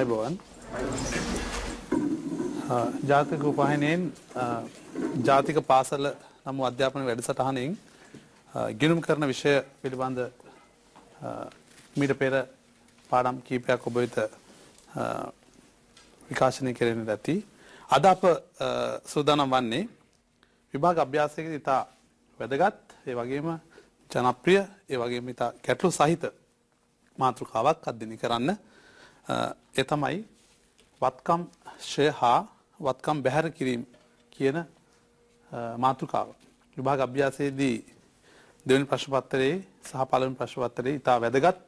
ආයුබෝවන් ජාතික උපහායනෙන් ජාතික පාසල නම් අධ්‍යාපන වැඩසටහනෙන් ගිණුම් කරන විෂය පිළිබඳ මීට පෙර පාඩම් කීපයක් ඔබ වෙත විකාශනය කෙරෙන්නට ඇති. අද අප සූදානම් වන්නේ විභාග අභ්‍යාසයේදී ඉතා වැදගත් ඒ වගේම ජනප්‍රිය ඒ වගේම ඉතා ගැටළු සහිත මාතෘකාවක් අධ්‍යයනය කරන්න. ඒ තමයි වත්කම් ශ්‍රය හා වත්කම් බැහැර කිරීම කියන මාතෘකාව. විභාග අභ්‍යාසයේදී දෙවෙනි ප්‍රශ්න පත්‍රයේ සහ පළවෙනි ප්‍රශ්න පත්‍රයේ ඉතා වැදගත්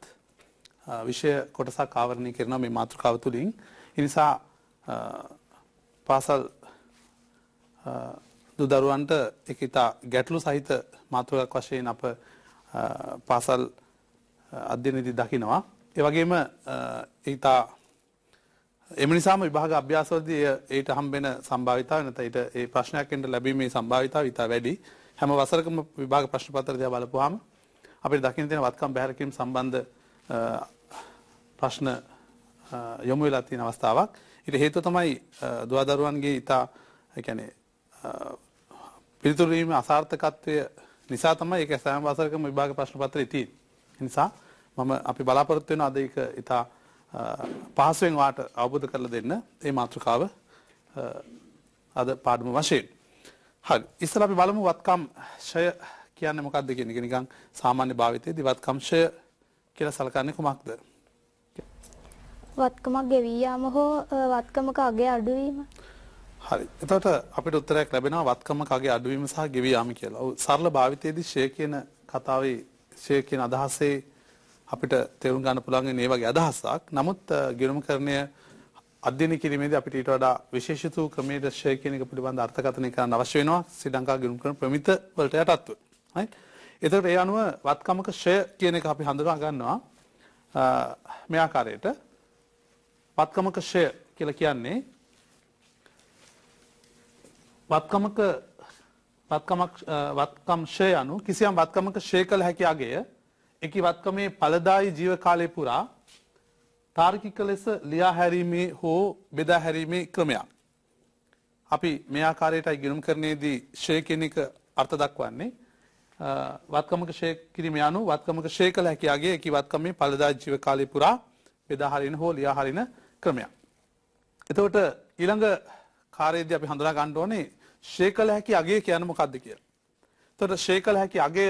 විෂය කොටසක් ආවරණය කරන මේ මාතෘකාව තුළින් ඒ නිසා පාසල් දු දරුවන්ට ඒක ඉතා ගැටළු සහිත මාතෘකාවක් වශයෙන් අප පාසල් අධ්‍යයනයේදී දකිනවා. ඒ වගේම ඊට එම නිසාම විභාග අභ්‍යාසවලදී ඊට හම්බෙන සම්භාවිතාව නැත්නම් ඊට ඒ ප්‍රශ්නයක් එන්න ලැබීමේ සම්භාවිතාව ඊට වැඩි. හැම වසරකම විභාග ප්‍රශ්න පත්‍ර දිහා බලපුවාම අපිට දකින්න තියෙන වත්කම් බැහැර කිරීම සම්බන්ධ ප්‍රශ්න යොමු වෙලා තියෙන අවස්ථාවක්. ඊට හේතුව තමයි දුවදරුවන්ගේ ඊට ඒ කියන්නේ පිළිතුරු දීමේ අසාර්ථකත්වය නිසා තමයි ඒක සෑම වසරකම විභාග ප්‍රශ්න පත්‍රයේ තියෙන්නේ. ඒ නිසා අපි බලාපොරොත්තු වෙන අද ඒක ඊට පහසුවෙන් වාට අවබෝධ කරලා දෙන්න මේ මාතෘකාව අද පාඩම වශයෙන්. හරි. ඉස්සෙල්ලා අපි බලමු වත්කම් ශ්‍රය කියන්නේ මොකක්ද කියන එක. නිකන් සාමාන්‍ය භාවිතයේදී වත්කම් ශ්‍රය කියලා සලකන්නේ කොහොමද? වත්කමක් ගෙවී යාම හෝ වත්කමක අගය අඩුවීම. හරි. එතකොට අපිට උත්තරයක් ලැබෙනවා වත්කමක අගය අඩුවීම සහ ගෙවී යාම කියලා. ඔව් සරල භාවිතයේදී ශ්‍රය කියන කතාවේ ශ්‍රය කියන අදහසේ අපිට තේරුම් ගන්න පුළුවන් මේ වගේ අදහසක්. නමුත් ගිණුම්කරණය අධ්‍යයනය කිරීමේදී අපිට ඊට වඩා විශේෂිත වූ ක්‍රමයක ශ්‍රය කියන එක පිළිබඳ අර්ථකථනය කරන්න අවශ්‍ය වෙනවා ශ්‍රී ලංකා ගිණුම්කරණ ප්‍රමිත වලට යටත්ව. right? එතකොට ඒ අනුව වත්කමක ශ්‍රය කියන එක අපි හඳුනා ගන්නවා මේ ආකාරයට. වත්කමක ශ්‍රය කියලා කියන්නේ වත්කම් ශ්‍රය anu කිසියම් වත්කමක ශ්‍රය කළ හැකි අගය එකී වත්කමේ ඵලදායී ජීව කාලය පුරා තාර්කික ලෙස ලියා හැරීමේ හෝ බෙදා හැරීමේ ක්‍රමයක්. අපි මේ ආකාරයටයි ගිණුම්කරණයේදී ශ්‍රය කියන එක අර්ථ දක්වන්නේ. වත්කමක ශ්‍රය කිරීම යනු වත්කමක ශ්‍රය කළ හැකි අගය එකී වත්කමේ ඵලදායී ජීව කාලය පුරා බෙදා හරින හෝ ලියා හරින ක්‍රමයක්. එතකොට ඊළඟ කාර්යයේදී අපි හඳුනා ගන්න ඕනේ ශ්‍රය කළ හැකි අගය කියන්නේ මොකක්ද කියලා. එතකොට ශ්‍රය කළ හැකි අගය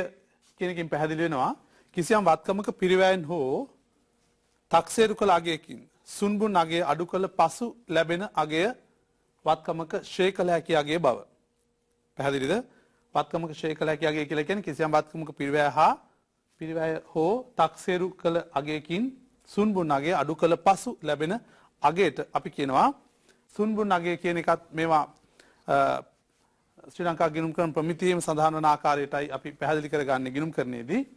කියන එකෙන් පැහැදිලි වෙනවා කිසියම් වත්කමක පිරිවැයෙන් හෝ තක්සේරු කළ අගයකින් සුන්බුන් අගය අඩු කළ පසු ලැබෙන අගය වත්කමක ශ්‍රය කළ හැකි අගය බව. පැහැදිලිද? වත්කමක ශ්‍රය කළ හැකි අගය කියලා කියන්නේ කිසියම් වත්කමක පිරිවැය හෝ තක්සේරු කළ අගයකින් සුන්බුන් අගය අඩු කළ පසු ලැබෙන අගයට අපි කියනවා සුන්බුන් අගය කියන එකත් මේවා ශ්‍රී ලංකා ගිණුම්කරණ ප්‍රමිතියේම සඳහන් වන ආකාරයටයි අපි පැහැදිලි කරගන්නේ ගිණුම්කරණයේදී.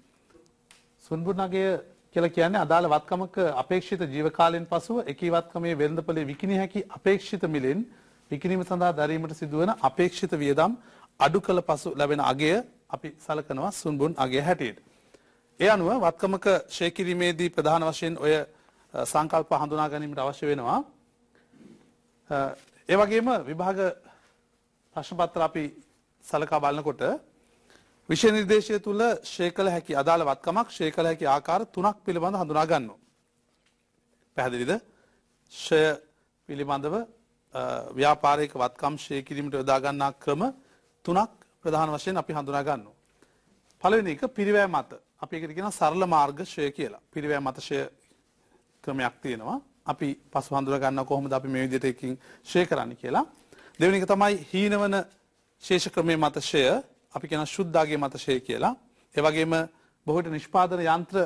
සුන්බුන් අගය කියලා කියන්නේ අදාළ වත්කමක අපේක්ෂිත ජීව කාලයෙන් පසුව එකී වත්කමේ වෙළඳපොලේ විකිණිය හැකි අපේක්ෂිත මිලෙන් විකිණීම සඳහා දැරීමට සිදුවන අපේක්ෂිත වියදම් අඩු කළ පසු ලැබෙන අගය අපි සලකනවා සුන්බුන් අගය හැටියට. ඒ අනුව වත්කමක ශ්‍රය කිරීමේදී ප්‍රධාන වශයෙන් ඔය සංකල්ප හඳුනා ගැනීමට අවශ්‍ය වෙනවා. ඒ වගේම විභාග ප්‍රශ්න පත්‍ර අපි සලකා බලනකොට විෂය නිර්දේශය තුල ශ්‍රය කළ හැකි අදාළ වත්කමක් ශ්‍රය කළ හැකි ආකාර තුනක් පිළිබඳව හඳුනා ගන්නවා. පැහැදිලිද? ශ්‍රය පිළිබඳව ව්‍යාපාරික වත්කම් ශ්‍රය කිරීමට යොදා ගන්නා ක්‍රම තුනක් ප්‍රධාන වශයෙන් අපි හඳුනා ගන්නවා. පළවෙනි එක පිරිවැය මත. අපි ඒකට කියනවා සරල මාර්ග ශ්‍රය කියලා. පිරිවැය මත ශ්‍රය ක්‍රමයක් තියෙනවා. අපි පසු හඳුනා ගන්නවා කොහොමද අපි මේ විදිහට එකකින් ශ්‍රය කරන්නේ කියලා. දෙවෙනි එක තමයි හීනවන ශේෂ ක්‍රමයේ මත ශ්‍රය. අපි කියන ශුද්ධාගයේ මත ශ්‍රය කියලා. ඒ වගේම බොහෝ විට නිෂ්පාදන යන්ත්‍ර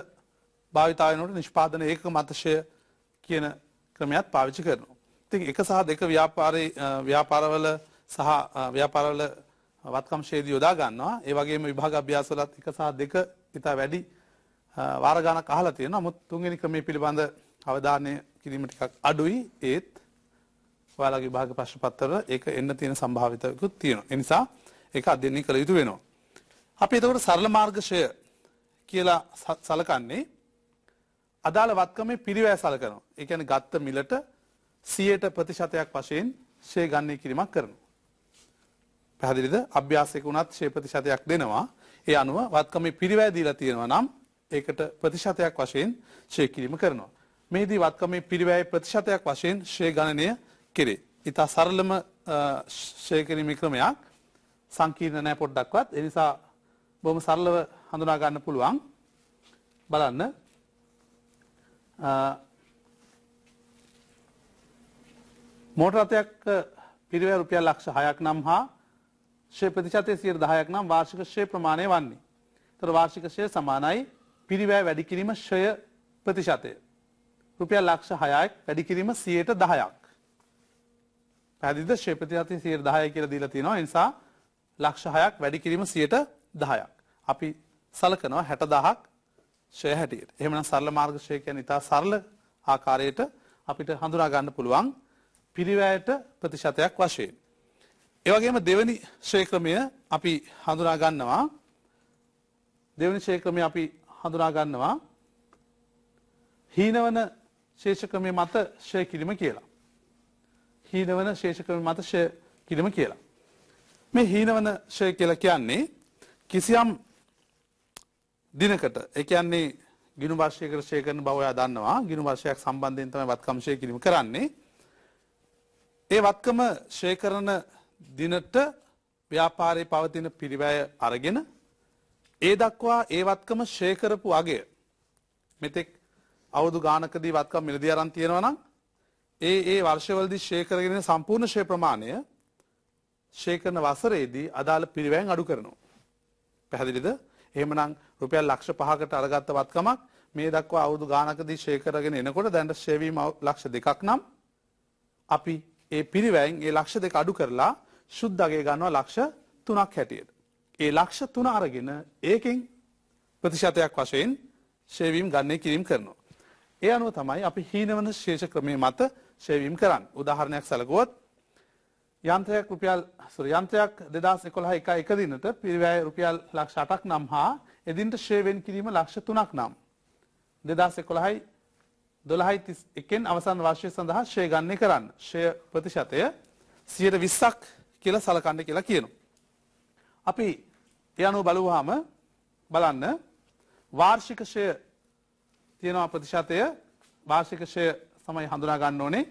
භාවිතා වෙනකොට නිෂ්පාදන ඒකක මත ශ්‍රය කියන ක්‍රමයක් පාවිච්චි කරනවා. ඉතින් එක සහ දෙක ව්‍යාපාරවල වත්කම් ශ්‍රේදී යොදා ගන්නවා. ඒ වගේම විභාග අභ්‍යාසවලත් එක සහ දෙක ඉතා වැඩි වාර ගණක් අහලා තියෙනවා. නමුත් තුන්වෙනි ක්‍රමයේ පිළිබඳ අවධානය කිරීම ටිකක් අඩුයි. ඒත් ඔයාලගේ විභාග ප්‍රශ්න පත්‍රවල ඒක එන්න තියෙන සම්භාවිතයකුත් තියෙනවා. ඒ නිසා ඒක අධ්‍යයනය කළ යුතු වෙනවා. අපි එතකොට සරල මාර්ග ශ්‍රය කියලා සලකන්නේ අදාළ වත්කමේ පිරිවැය සලකනවා. ඒ කියන්නේ ගත්ත මිලට 100ට ප්‍රතිශතයක් වශයෙන් ෂේ ගණනය කිරීමක් කරනවා. පැහැදිලිද? අභ්‍යාසයක උනත් ෂේ ප්‍රතිශතයක් දෙනවා. ඒ අනුව වත්කමේ පිරිවැය දීලා තියෙනවා නම් ඒකට ප්‍රතිශතයක් වශයෙන් ෂේ කිරීම කරනවා. මේදී වත්කමේ පිරිවැය ප්‍රතිශතයක් වශයෙන් ෂේ ගණනය කෙරේ. ඊට සරලම ෂේ කිරීමේ ක්‍රමයක් සංකීර්ණ නැහැ පොඩ්ඩක්වත්. ඒ නිසා බොහොම සරලව හඳුනා ගන්න පුළුවන්. බලන්න. මෝටර රථයක් පිරිවැය රුපියල් ලක්ෂ 6ක් නම් හා ෂේ ප්‍රතිශතයේ 10ක් නම් වාර්ෂික ෂේ ප්‍රමාණය වන්නේ. ඒතර වාර්ෂික ෂේ සමානයි පිරිවැය වැඩි කිරීම ෂය ප්‍රතිශතය. රුපියල් ලක්ෂ 6ක් වැඩි කිරීම 10%ක්. පැහැදිලිද? ෂේ ප්‍රතිශතය 10%යි කියලා දීලා තියෙනවා. ඒ නිසා ලක්ෂ 6ක් වැඩි කිරීම 10%ක්. අපි සලකනවා 60000ක් ෂය හැටියට. එහෙමනම් සරල මාර්ග ෂය කියන්නේ ඉතා සරල ආකාරයට අපිට හඳුනා ගන්න පුළුවන් පිරිවැයට ප්‍රතිශතයක් වශයෙන්. ඒ වගේම දෙවෙනි ෂේ ක්‍රමය අපි හඳුනා ගන්නවා. දෙවෙනි ෂේ ක්‍රමය අපි හඳුනා ගන්නවා හීනවන ශේෂ ක්‍රමය මත ෂේ කිරීම කියලා. හීනවන ශේෂ ක්‍රමය මත ෂේ කිරීම කියලා. මේ හීනවන ෂේ කියලා කියන්නේ කිසියම් දිනකට, ඒ කියන්නේ ගිණු වර්ෂයකට ෂේ කරන බව ඔයා දන්නවා. ගිණු වර්ෂයක් සම්බන්ධයෙන් තමයි වත්කම් ෂේ කිරීම කරන්නේ. ඒ වත්කම ෂේ කරන දිනට ව්‍යාපාරයේ පවතින පිරිවැය අරගෙන ඒ දක්වා ඒ වත්කම ෂේ කරපු අගය මෙතෙක් අවුරුදු ගානකදී වත්කම් මිලදී අරන් තියෙනවා නම් ඒ වර්ෂවලදී ෂේ කරගෙන සම්පූර්ණ ෂේ ප්‍රමාණය ෂේ කරන වසරේදී අදාළ පිරිවැයෙන් අඩු කරනවා. පැහැදිලිද? එහෙමනම් රුපියල් ලක්ෂ 5කට අරගත්ත වත්කමක් මේ දක්වා අවුරුදු ගානකදී ෂේ කරගෙන එනකොට දැන් ෂේ වීම ලක්ෂ 2ක් නම් අපි ඒ පිරිවැයෙන් ඒ ලක්ෂ 2 අඩු කරලා සුද්ධ අගය ගන්නවා ලක්ෂ 3ක් හැටියට. ඒ ලක්ෂ 3 අරගෙන ඒකෙන් ප්‍රතිශතයක් වශයෙන් ෂේ වීම ගණනය කිරීම කරනවා. ඒ අනුව තමයි අපි හීනවන ශේෂ ක්‍රමයේ මත ෂේ වීම කරන්නේ. උදාහරණයක් සැලකුවොත් යන්ත්‍රයක් 2011 එක දිනට පිරිවැය රුපියල් ලක්ෂ 8ක් නම් හා එදිනට ෂේ වෙන් කිරීම ලක්ෂ 3ක් නම් 2011 12/31න් අවසන් වර්ෂය සඳහා ෂේ ගණනය කරන්න. ෂේ ප්‍රතිශතය 20%ක් කියලා සලකන්න කියලා කියනවා. අපි ඒ අනුව බලුවාම බලන්න වාර්ෂික ෂේ තියෙනවා ප්‍රතිශතය වාර්ෂික ෂේ තමයි හඳුනා ගන්න ඕනේ.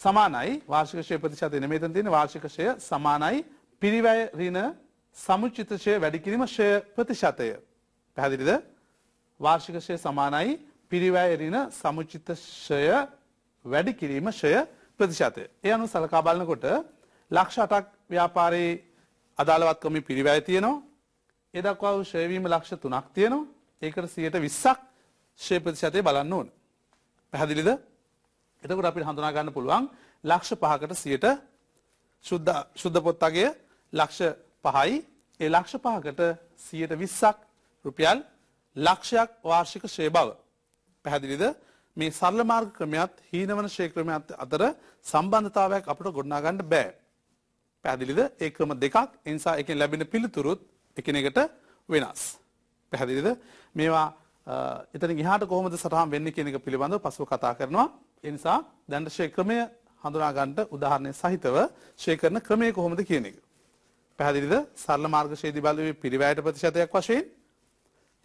සමානයි වාර්ෂික ෂේ ප්‍රතිශතය නෙමෙයි මෙතන තියෙන්නේ. වාර්ෂික ෂේ සමානයි පිරිවැය ඍණ සමුචිත ෂේ වැඩි කිරීම ෂේ ප්‍රතිශතය. පැහැදිලිද? වාර්ෂික ෂේ සමානයි පිරිවැය ඍණ සමුචිත ෂය වැඩි කිරීම ෂය ප්‍රතිශතය. ඒ අනුව සලකා බලනකොට ලක්ෂ 8ක් ව්‍යාපාරයේ අදාළවත්කමේ පිරිවැය තියෙනවා. ඒ දක්වා වූ ෂේ වීම ලක්ෂ 3ක් තියෙනවා. ඒකට 20%ක් ෂේ ප්‍රතිශතය බලන්න ඕන. පැහැදිලිද? එතකොට අපිට හඳුනා ගන්න පුළුවන් ලක්ෂ 5කට 100ට සුද්ධ පොත් අගය ලක්ෂ 5යි. ඒ ලක්ෂ 5කට 120ක් රුපියල් ලක්ෂයක් වාර්ෂික ෂේ බව. පැහැදිලිද? මේ සරල මාර්ග ක්‍රමයක් හීනවන ෂේ ක්‍රමයක් අතර සම්බන්ධතාවයක් අපිට ගොඩනගා ගන්න බෑ. පැහැදිලිද? ඒ ක්‍රම දෙකක්. ඒ නිසා එකෙන් ලැබෙන පිළිතුරුත් එකිනෙකට වෙනස්. පැහැදිලිද? මේවා එතනින් එහාට කොහොමද සටහන් වෙන්නේ කියන එක පිළිබඳව පසුව කතා කරනවා. ඒ නිසා දැන් ෂේ ක්‍රමය හඳුනා ගන්නට උදාහරණ සහිතව ෂේ කරන ක්‍රමය කොහොමද කියන එක. පැහැදිලිද? සරල මාර්ග ෂේදී බලුවේ පිරිවැයට ප්‍රතිශතයක් වශයෙන්.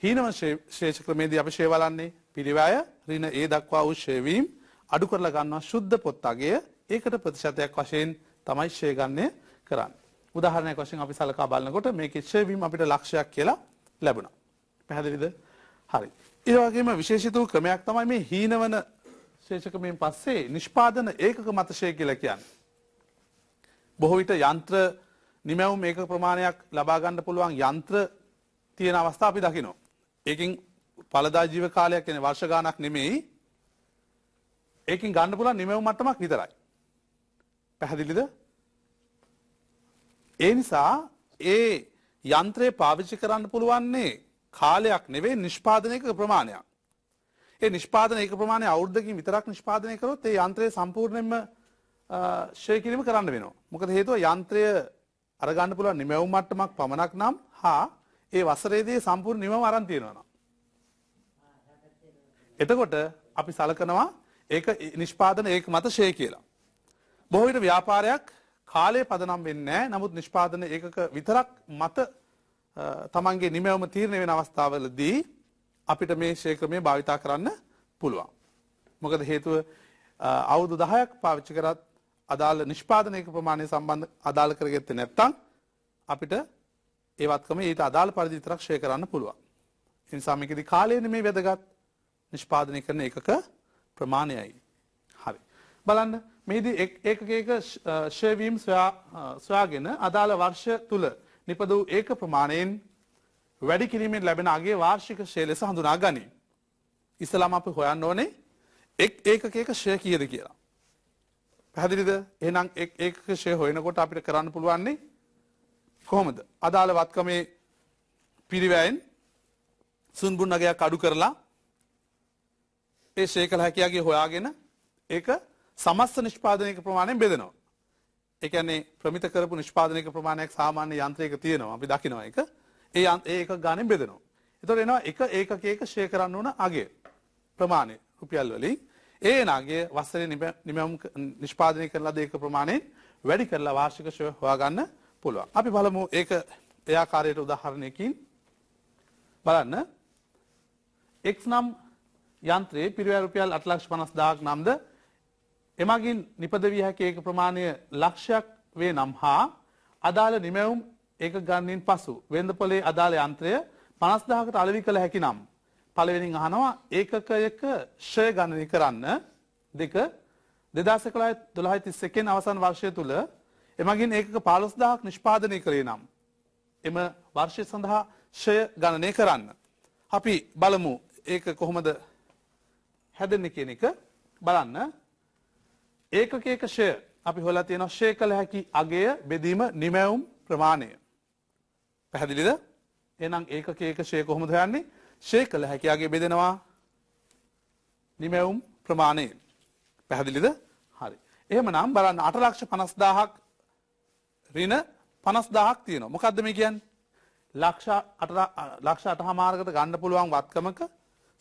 හීනවන ශේෂ ක්‍රමේදී අපි ෂේ බලන්නේ පිරිවැය ඍණ ඒ දක්වා වූ ෂේ වීම අඩු කරලා ගන්නවා සුද්ධ පොත් අගය. ඒකට ප්‍රතිශතයක් වශයෙන් තමයි ෂේ ගන්නය කරන්නේ. උදාහරණයක් වශයෙන් අපි සලකා බලනකොට මේකේ ෂේ වීම අපිට ලක්ෂයක් කියලා ලැබුණා. පැහැදිලිද? හරි. ඒ වගේම විශේෂිත වූ ක්‍රමයක් තමයි මේ හීනවන ශේෂ ක්‍රමයෙන් පස්සේ නිෂ්පාදන ඒකක මත ෂේ කියලා කියන්නේ. බොහෝ විට යන්ත්‍ර නිමැවුම් ඒකක ප්‍රමාණයක් ලබා ගන්න පුළුවන් යන්ත්‍ර තියෙන අවස්ථා අපි දකිනවා. ඒකෙන් ඵලදා ජීව කාලයක් කියන්නේ වර්ෂ ගාණක් නෙමෙයි. ඒකෙන් ගන්න පුළුවන් නිමැවුම් මට්ටමක් විතරයි. පැහැදිලිද? ඒ නිසා ඒ යන්ත්‍රය පාවිච්චි කරන්න පුළුවන්නේ කාලයක් නෙවෙයි නිෂ්පාදනයක ප්‍රමාණයක්. ඒ නිෂ්පාදන ඒක ප්‍රමාණය අවුරුද්දකින් විතරක් නිෂ්පාදනය කරොත් ඒ යන්ත්‍රය සම්පූර්ණයෙන්ම ෂේ කිරීම කරන්න වෙනවා. මොකද හේතුව යන්ත්‍රය අරගන්න පුළුවන් නිමැවුම් මට්ටමක් පමණක් නම් හා ඒ වසරේදී සම්පූර්ණ නිමව අරන් තියෙනවා නම්. එතකොට අපි සලකනවා ඒක නිෂ්පාදන ඒක මත ෂේ කියලා. බොහෝ විට ව්‍යාපාරයක් කාලය පදනම් වෙන්නේ නැහැ. නමුත් නිෂ්පාදන ඒකක විතරක් මත තමන්ගේ නිමැවුම තීරණය වෙන අවස්ථාවලදී අපිට මේ ෂේ ක්‍රමය භාවිතා කරන්න පුළුවන්. මොකද හේතුව අවුරුදු 10ක් පාවිච්චි කරත් අදාළ නිෂ්පාදනයක ප්‍රමාණය සම්බන්ධ අදාළ කරගත්තේ නැත්නම් අපිට ඒ වත්කම ඊට අදාළ පරිදි විතරක් ෂේ කරන්න පුළුවන්. ඒ නිසා මේකෙදි කාලය නෙමෙයි වැදගත් නිෂ්පාදනය කරන ඒකක ප්‍රමාණයයි. හරි. බලන්න මේදී ඒකක ෂේ වීම සොයාගෙන අදාළ වර්ෂ තුල නිපද වූ ඒක ප්‍රමාණයෙන් වැඩි කිරීමෙන් ලැබෙන අගයේ වාර්ෂික ෂේ ලෙස හඳුනා ගනී. ඉස්සලාම අපි හොයන්න ඕනේ ඒකක ෂේ කීයද කියලා. පැහැදිලිද? එහෙනම් ඒකක ෂේ හොයනකොට අපිට කරන්න පුළුවන් කොහොමද? අදාළ වත්කමේ පිරිවැයෙන් සුන්බුන් අගයක් අඩු කරලා ඒ ෂේ කළ හැකියාගේ හොයාගෙන ඒක සමස්ත නිෂ්පාදනයක ප්‍රමාණයෙන් බෙදනවා. ඒ කියන්නේ ප්‍රමිත කරපු නිෂ්පාදනයක ප්‍රමාණයක් සාමාන්‍ය යන්ත්‍රයක තියෙනවා. අපි දකිනවා ඒක. ඒක ගානෙන් බෙදනවා. එතකොට එනවා ඒකක ෂේ කරන්න ඕන අගය ප්‍රමාණය රුපියල් වලින් ඒ නාගය වසරේ නිමැවුම් නිෂ්පාදනය කරන ලද ඒක ප්‍රමාණයෙන් වැඩි කරලා වාර්ෂික ෂේ හොයාගන්න පුළුවන්. අපි බලමු ඒක ඒ ආකාරයට උදාහරණයකින් බලන්න. X නම් යන්ත්‍රයේ පිරිවැය රුපියල් 8,50,000ක් නම්ද එමගින් නිපද විය හැකි ඒක ප්‍රමාණය ලක්ෂයක් වේ නම් හා අදාළ නිමැවුම් ඒක ගන්නමින් පසු වෙළඳපොලේ අදාළ යන්ත්‍රය 50,000කට අලෙවි කළ හැකි නම් පළවෙනින් අහනවා ඒකකයක ෂේ ගණනය කරන්න. දෙක 2011-12 අවසන් වර්ෂය තුල එමගින් ඒකක 15,000ක් නිෂ්පාදනය කළේ නම් එම වර්ෂය සඳහා ෂේ ගණනය කරන්න. අපි බලමු ඒක කොහොමද හැදෙන්නේ කියන එක බලන්න. ඒකකයක ෂේ අපි හොයලා තියෙනවා ෂේ කළ හැකි අගය බෙදීම නිමැවුම් ප්‍රමාණය. පැහැදිලිද? එහෙනම් ඒකකයක ෂේ කොහොමද හොයන්නේ? ෂේ කළ හැකි අගය බෙදෙනවා නිමැවුම් ප්‍රමාණය. පැහැදිලිද? හරි. එහෙමනම් බලන්න 8,50,000ක් ඍණ 50,000ක් තියෙනවා. මොකද්ද මේ කියන්නේ? ලක්ෂ 8මාරකට ගන්න පුළුවන් වත්කමක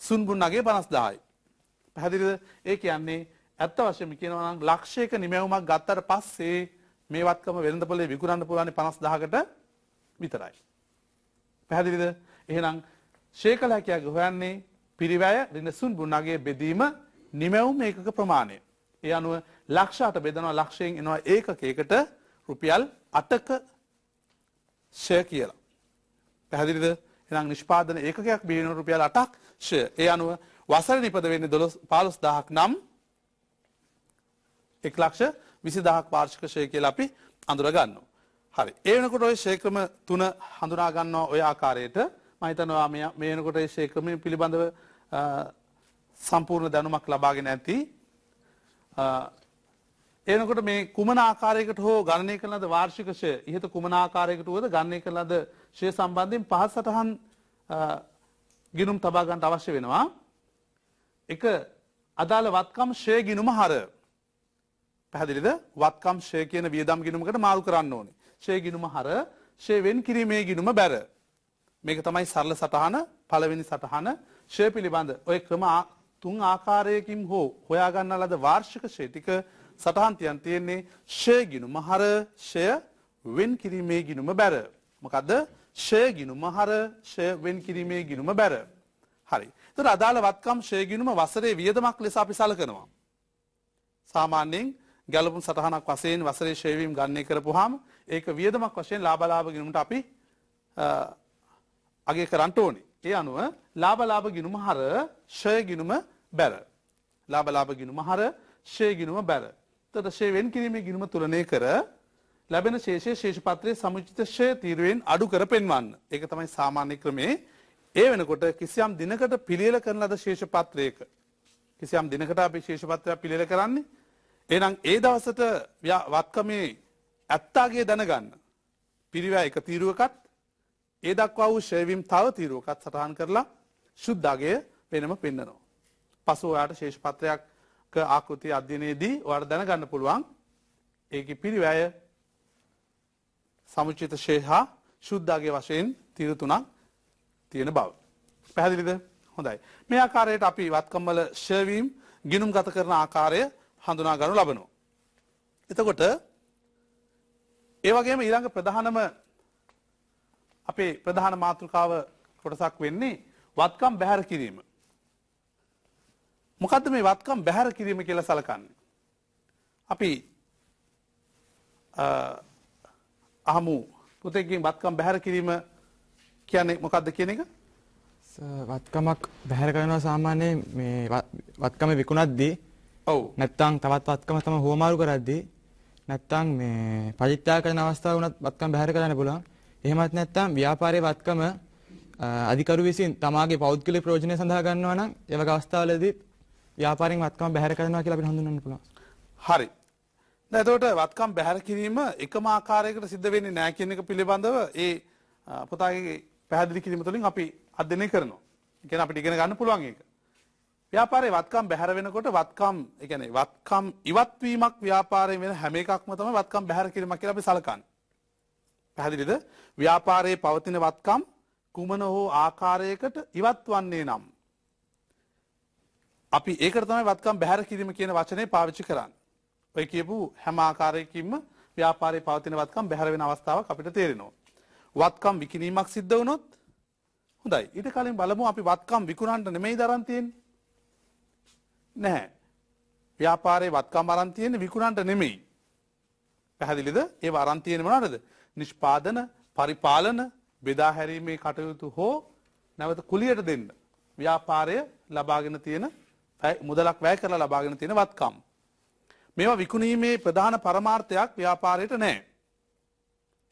සුන්බුන් අගය 50,000යි. පැහැදිලිද? ඒ කියන්නේ ඇත්ත වශයෙන්ම කියනවා නම් ලක්ෂයක නිමැවුමක් ගත්තට පස්සේ මේ වත්කම වෙළඳපොලේ විකුණන්න පුළුවන් 50,000කට විතරයි. පැහැදිලිද? එහෙනම් ෂේ කළ හැකියාව හොයන්නේ පිරිවැය ඍණ සුන්බුන් අගය බෙදීම නිමැවුම් ඒකක ප්‍රමාණය. ඒ අනුව ලක්ෂ 8 බෙදනවා ලක්ෂයෙන් එනවා ඒකකයකට රුපියල් 8ක ෂේ කියලා. පැහැදිලිද? එහෙනම් නිෂ්පාදන ඒකකයක් බිහිවෙන රුපියල් 8ක් ෂේ. ඒ අනුව වසර නිපද වෙන්නේ 15,000ක් නම් 1,20,000ක් වාර්ෂික ෂේ කියලා අපි අඳුර ගන්නවා. හරි. ඒ වෙනකොට ওই ෂේ ක්‍රම තුන හඳුනා ගන්නවා ඔය ආකාරයට. මම හිතනවා මේ වෙනකොට ඒ ෂේ ක්‍රම පිළිබඳව සම්පූර්ණ දැනුමක් ලබාගෙන ඇති. එනකොට මේ කුමන ආකාරයකට හෝ ගණනය කරන ලද වාර්ෂික ෂේ ඉහත කුමන ආකාරයකට වුවද ගණනය කරන ලද ෂේ සම්බන්ධයෙන් පහත් සටහන් ගිණුම් තබා ගන්නට අවශ්‍ය වෙනවා. එක අදාළ වත්කම් ෂේ ගිණුම හර. පැහැදිලිද? වත්කම් ෂේ කියන වියදම් ගිණුමකට මාරු කරන්න ඕනේ. ෂේ ගිණුම හර ෂේ වෙන් කිරීමේ ගිණුම බැර. මේක තමයි සරල සටහන පළවෙනි සටහන. ෂේ පිළිබඳ ඔය ක්‍රම තුන් ආකාරයකින් හෝ හොයා ගන්න ලද වාර්ෂික ෂේ ටික සටහන් තියෙන්නේ ෂේ ගිණුම හර ෂේ වෙන් කිරීමේ ගිණුම බැර. මොකද්ද? ෂේ ගිණුම හර ෂේ වෙන් කිරීමේ ගිණුම බැර. හරි. ඒතර අදාළ වත්කම් ෂේ ගිණුම වසරේ වියදමක් ලෙස අපි සලකනවා. සාමාන්‍යයෙන් ගැළපුම් සටහනක් වශයෙන් වසරේ ෂේ වීම ගණනය කරපුවාම ඒක වියදමක් වශයෙන් ලාභ ගිණුමට අපි අගය කරන්න ඕනේ. ඒ අනුව ලාභ ගිණුම හර ෂේ ගිණුම බැර. ලාභ ගිණුම හර ෂේ ගිණුම බැර. එතකොට ෂේ වෙන් කිරීමේ ගිණුම තුලනය කර ලැබෙන ශේෂයේ ශේෂපත්‍රයේ සමුචිත ෂේ තීරුවෙන් අඩු කර පෙන්වන්න. ඒක තමයි සාමාන්‍ය ක්‍රමේ. ඒ වෙනකොට කිසියම් දිනකට පිළියෙල කරන ලද ශේෂපත්‍රයක කිසියම් දිනකට අපි ශේෂපත්‍රයක් පිළියෙල කරන්නේ. එහෙනම් ඒ දවසට වත්කමේ ඇත්තාගේ දැනගන්න. පිරිවැය එක තීරුවකත් ඒ දක්වා වූ ෂේ වීම තව තීරුවකත් සටහන් කරලා සුද්ධාගය වෙනම පෙන්නනවා. පසු ඔයාලට ශේෂපත්‍රයක් ආකෘතිය අධ්‍යයනයේදී ඔයාලට දැනගන්න පුළුවන් ඒකේ පිරිවැය සමුචිත ෂේ හා සුද්ධාගය වශයෙන් තීරු තුනක් තියෙන බව. පැහැදිලිද? හොඳයි. මේ ආකාරයට අපි වත්කම් වල ෂේ වීම ගිණුම් ගත කරන ආකාරය හඳුනා ගන්නු ලබනවා. එතකොට ඒ වගේම ඊළඟ ප්‍රධානම අපේ ප්‍රධාන මාතෘකාව කොටසක් වෙන්නේ වත්කම් බැහැර කිරීම. මොකද්ද මේ වත්කම් බැහැර කිරීම කියලා සලකන්නේ? අපි අහමු පුතේගෙන් වත්කම් බැහැර කිරීම කියන්නේ මොකද්ද කියන එක? වත්කමක් බැහැර කරනවා සාමාන්‍යයෙන් මේ වත්කම විකුණද්දී ඔව් නැත්තම් තවත් වත්කම තම හුවමාරු කරද්දී නැත්තම් මේ පරිත්‍යාග කරන අවස්ථාව වුණත් වත්කම් බැහැර කරන්න පුළුවන්. එහෙමත් නැත්තම් ව්‍යාපාරයේ වත්කම අධිකරු විසින් තමාගේ පෞද්ගලික ප්‍රයෝජනය සඳහා ගන්නවා නම් ඒ වගේ අවස්ථාවලදී ව්‍යාපාරයෙන් වත්කම බැහැර කරනවා කියලා අපිට හඳුන්වන්න පුළුවන්. හරි. දැන් එතකොට වත්කම් බැහැර කිරීම එකම ආකාරයකට සිද්ධ වෙන්නේ නැහැ කියන එක පිළිබඳව ඒ පුතාගේ පැහැදිලි කිරීම තුළින් අපි අධ්‍යයනය කරනවා. ඒ කියන්නේ අපිට ඉගෙන ගන්න පුළුවන් ඒක. ව්‍යාපාරයේ වත්කම් බැහැර වෙනකොට වත්කම් ඒ කියන්නේ වත්කම් ඉවත් වීමක් ව්‍යාපාරයේ වෙන හැම එකක්ම තමයි වත්කම් බැහැර කිරීමක් කියලා අපි සලකන්නේ. පැහැදිලිද? ව්‍යාපාරයේ පවතින වත්කම් කුමන හෝ ආකාරයකට ඉවත් වන්නේ නම් අපි ඒකට තමයි වත්කම් බැහැර කිරීම කියන වචනේ පාවිච්චි කරන්නේ. ඔය කියපු හැම ආකාරයකින්ම ව්‍යාපාරයේ පවතින වත්කම් බැහැර වෙන අවස්ථාවක් අපිට තේරෙනවා. වත්කම් විකිණීමක් සිද්ධ වුණොත් හොඳයි. ඊට කලින් බලමු අපි වත්කම් විකුණන්න නෙමෙයි දරන් තියෙන්නේ. නැහැ. ව්‍යාපාරයේ වත්කම් අරන් තියෙන්නේ විකුණන්න නෙමෙයි. පැහැදිලිද? ඒව අරන් තියෙන්නේ මොනවද? නිෂ්පාදන, පරිපාලන, බෙදා හැරීමේ කටයුතු හෝ නැවත කුලියට දෙන්න. ව්‍යාපාරය ලබාගෙන තියෙන මුදලක් වැය කරලා ලබාගෙන තියෙන වත්කම්. මේවා විකුණීමේ ප්‍රධාන පරමාර්ථයක් ව්‍යාපාරයට නැහැ.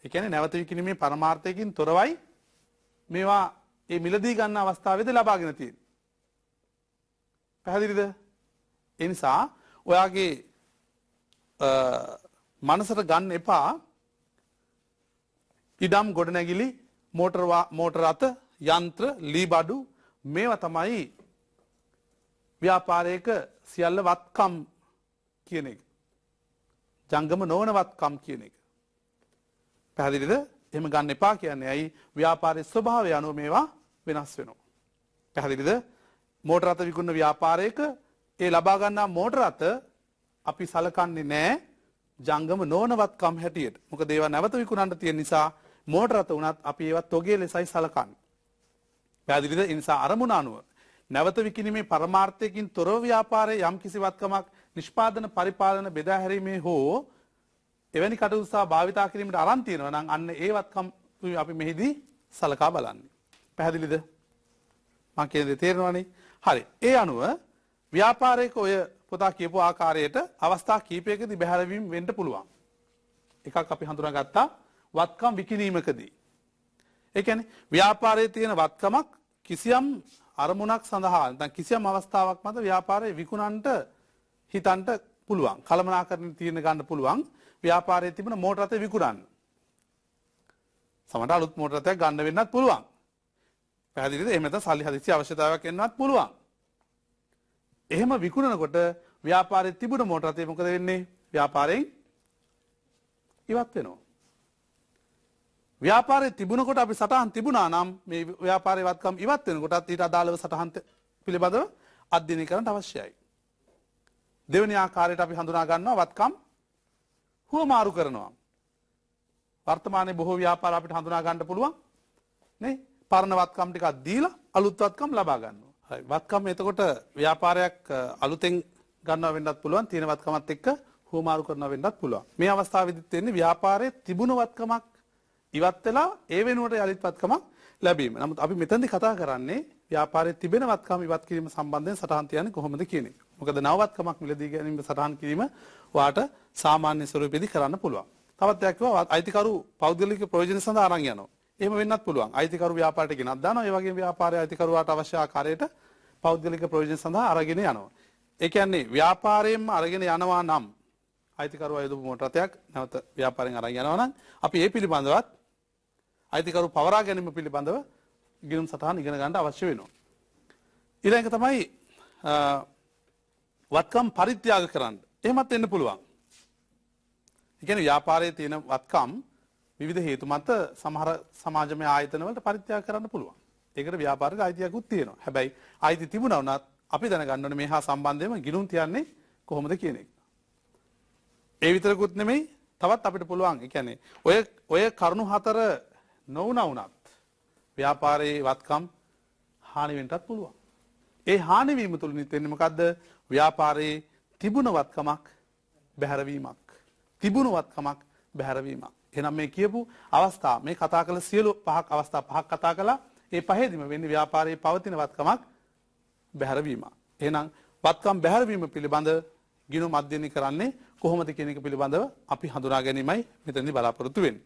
ඒ කියන්නේ නැවත විකිණීමේ පරමාර්ථයකින් තොරවයි මේවා මේ මිලදී ගන්න අවස්ථාවේදී ලබාගෙන තියෙන්නේ. පැහැදිලිද? ඒ නිසා ඔයාගේ මනසට ගන්න එපා ඉඩම් ගොඩනැගිලි මෝටර රථ යන්ත්‍ර ලී බඩු මේවා තමයි ව්‍යාපාරයක සියල්ල වත්කම් කියන එක. ජංගම නොවන වත්කම් කියන එක. පැහැදිලිද? එහෙම ගන්න එපා කියන්නේ ඇයි? ව්‍යාපාරයේ ස්වභාවය අනුව මේවා වෙනස් වෙනවා. පැහැදිලිද? මෝටර රථ විකුණන ව්‍යාපාරයක ඒ ලබා ගන්නා මෝටර රථ අපි සලකන්නේ නැහැ ජංගම නොවන වත්කම් හැටියට. මොකද ඒවා නැවත විකුණන්න තියෙන නිසා මෝටර රථ උනත් අපි ඒවා තොගේ ලෙසයි සලකන්නේ. පැහැදිලිද? ඒ නිසා අරමුණ අනුව නැවත විකිණීමේ පරමාර්ථයකින් තොරව ව්‍යාපාරයේ යම් කිසි වත්කමක් නිෂ්පාදන පරිපාලන බෙදා හැරීමේ හෝ එවැනි කටයුතු සහ භාවිතා කිරීමට අරන් තියෙනවා නම් අන්න ඒ වත්කම් අපි මෙහිදී සලකා බලන්නේ. පැහැදිලිද? මම කියන දේ තේරෙනවනේ. හරි. ඒ අනුව ව්‍යාපාරයක ඔය පොතා කියපු ආකාරයට අවස්ථා කීපයකදී බැහැර වීම වෙන්න පුළුවන්. එකක් අපි හඳුනාගත්තා වත්කම් විකිණීමකදී. ඒ කියන්නේ ව්‍යාපාරයේ තියෙන වත්කමක් කිසියම් අරමුණක් සඳහා නැත්නම් කිසියම් අවස්ථාවක් මත ව්‍යාපාරයේ විකුණන්නට හිතන්ට පුළුවන්. කළමනාකරණ තීරණ ගන්න පුළුවන්. ව්‍යාපාරයේ තිබෙන මෝටර රථ විකුණන්න. සමහරවිට අලුත් මෝටර රථයක් ගන්න වෙන්නත් පුළුවන්. පැහැදිලිද? එහෙම නැත්නම් සල්ලි හදිසි අවශ්‍යතාවයක් එන්නත් පුළුවන්. එහෙම විකුණනකොට ව්‍යාපාරයේ තිබුණ මෝටර රථය මොකද වෙන්නේ? ව්‍යාපාරයෙන් ඉවත් වෙනවා. ව්‍යාපාරයේ තිබුණකොට අපි සටහන් තිබුණා නම් මේ ව්‍යාපාරයේ වත්කම් ඉවත් වෙනකොටත් ඊට අදාළව සටහන් පිළිබඳව අධ්‍යයනය කරන්න අවශ්‍යයි. දෙවෙනි ආකාරයට අපි හඳුනා ගන්නවා වත්කම් හුවමාරු කරනවා. වර්තමානයේ බොහෝ ව්‍යාපාර අපිට හඳුනා ගන්න පුළුවන් නේ? පරණ වත්කම් ටිකක් දීලා අලුත් වත්කම් ලබා ගන්නවා. හරි. වත්කම් එතකොට ව්‍යාපාරයක් අලුතෙන් ගන්නව වෙන්නත් පුළුවන්. තියෙන වත්කමත් එක්ක හුවමාරු කරනවා වෙන්නත් පුළුවන්. මේ අවස්ථාවේදීත් වෙන්නේ ව්‍යාපාරයේ තිබුණ වත්කමක් ඉවත් වෙලා ඒ වෙනුවට යලිත් වත්කමක් ලැබීම. නමුත් අපි මෙතනදී කතා කරන්නේ ව්‍යාපාරයේ තිබෙන වත්කම් ඉවත් කිරීම සම්බන්ධයෙන් සටහන් තියන්නේ කොහොමද කියන එක. මොකද නව වත්කමක් මිලදී ගැනීම සටහන් කිරීම වාට සාමාන්‍ය ස්වරූපෙදී කරන්න පුළුවන්. තවත් දෙයක් කිව්වා අයිතිකරු පෞද්ගලික ප්‍රයෝජන සඳහා අරන් යනවා. එහෙම වෙන්නත් පුළුවන්. අයිතිකරු ව්‍යාපාරයට ගෙනත් දානවා. ඒ වගේම ව්‍යාපාරයේ අයිතිකරුවාට අවශ්‍ය ආකාරයට පෞද්ගලික ප්‍රයෝජන සඳහා අරගෙන යනවා. ඒ කියන්නේ ව්‍යාපාරයෙන්ම අරගෙන යනවා නම් අයිතිකරුවා යොදපු මෝටර රථයක් නැවත ව්‍යාපාරයෙන් අරන් යනවා නම් අපි ඒ පිළිබඳවත් අයිතිකරු පවරා ගැනීම පිළිබඳව ගිණුම් සටහන් ඉගෙන ගන්න අවශ්‍ය වෙනවා. ඊළඟ තමයි වත්කම් පරිත්‍යාග කරන්න. එහෙමත් වෙන්න පුළුවන්. ඒ කියන්නේ ව්‍යාපාරයේ තියෙන වත්කම් විවිධ හේතු මත සමහර සමාජමය ආයතන වලට පරිත්‍යාග කරන්න පුළුවන්. ඒකට ව්‍යාපාරික අයිතියකුත් තියෙනවා. හැබැයි අයිති තිබුණා වුණත් අපි දැනගන්න ඕනේ මේ හා සම්බන්ධයෙන්ම ගිණුම් තියන්නේ කොහොමද කියන එක. ඒ විතරකුත් නෙමෙයි තවත් අපිට පුළුවන්. ඒ කියන්නේ ඔය කරුණු හතර නොවුණා වුණත් ව්‍යාපාරයේ වත්කම් හානි වෙන්නත් පුළුවන්. ඒ හානි වීම තුලින් වෙන්නේ මොකද්ද? ව්‍යාපාරයේ තිබුණ වත්කමක් බැහැරවීමක්. තිබුණ වත්කමක් බැහැරවීමක්. එහෙනම් මේ කියපු අවස්ථා මේ කතා කළ සියලු අවස්ථා පහක් කතා කළා. ඒ පහේදීම වෙන්නේ ව්‍යාපාරයේ පවතින වත්කමක් බැහැරවීම. එහෙනම් වත්කම් බැහැරවීම පිළිබඳ ගිණුම් අධ්‍යයනය කරන්නේ කොහොමද කියන එක පිළිබඳව අපි හඳුනා ගැනීමයි මෙතනදී බලාපොරොත්තු වෙන්නේ.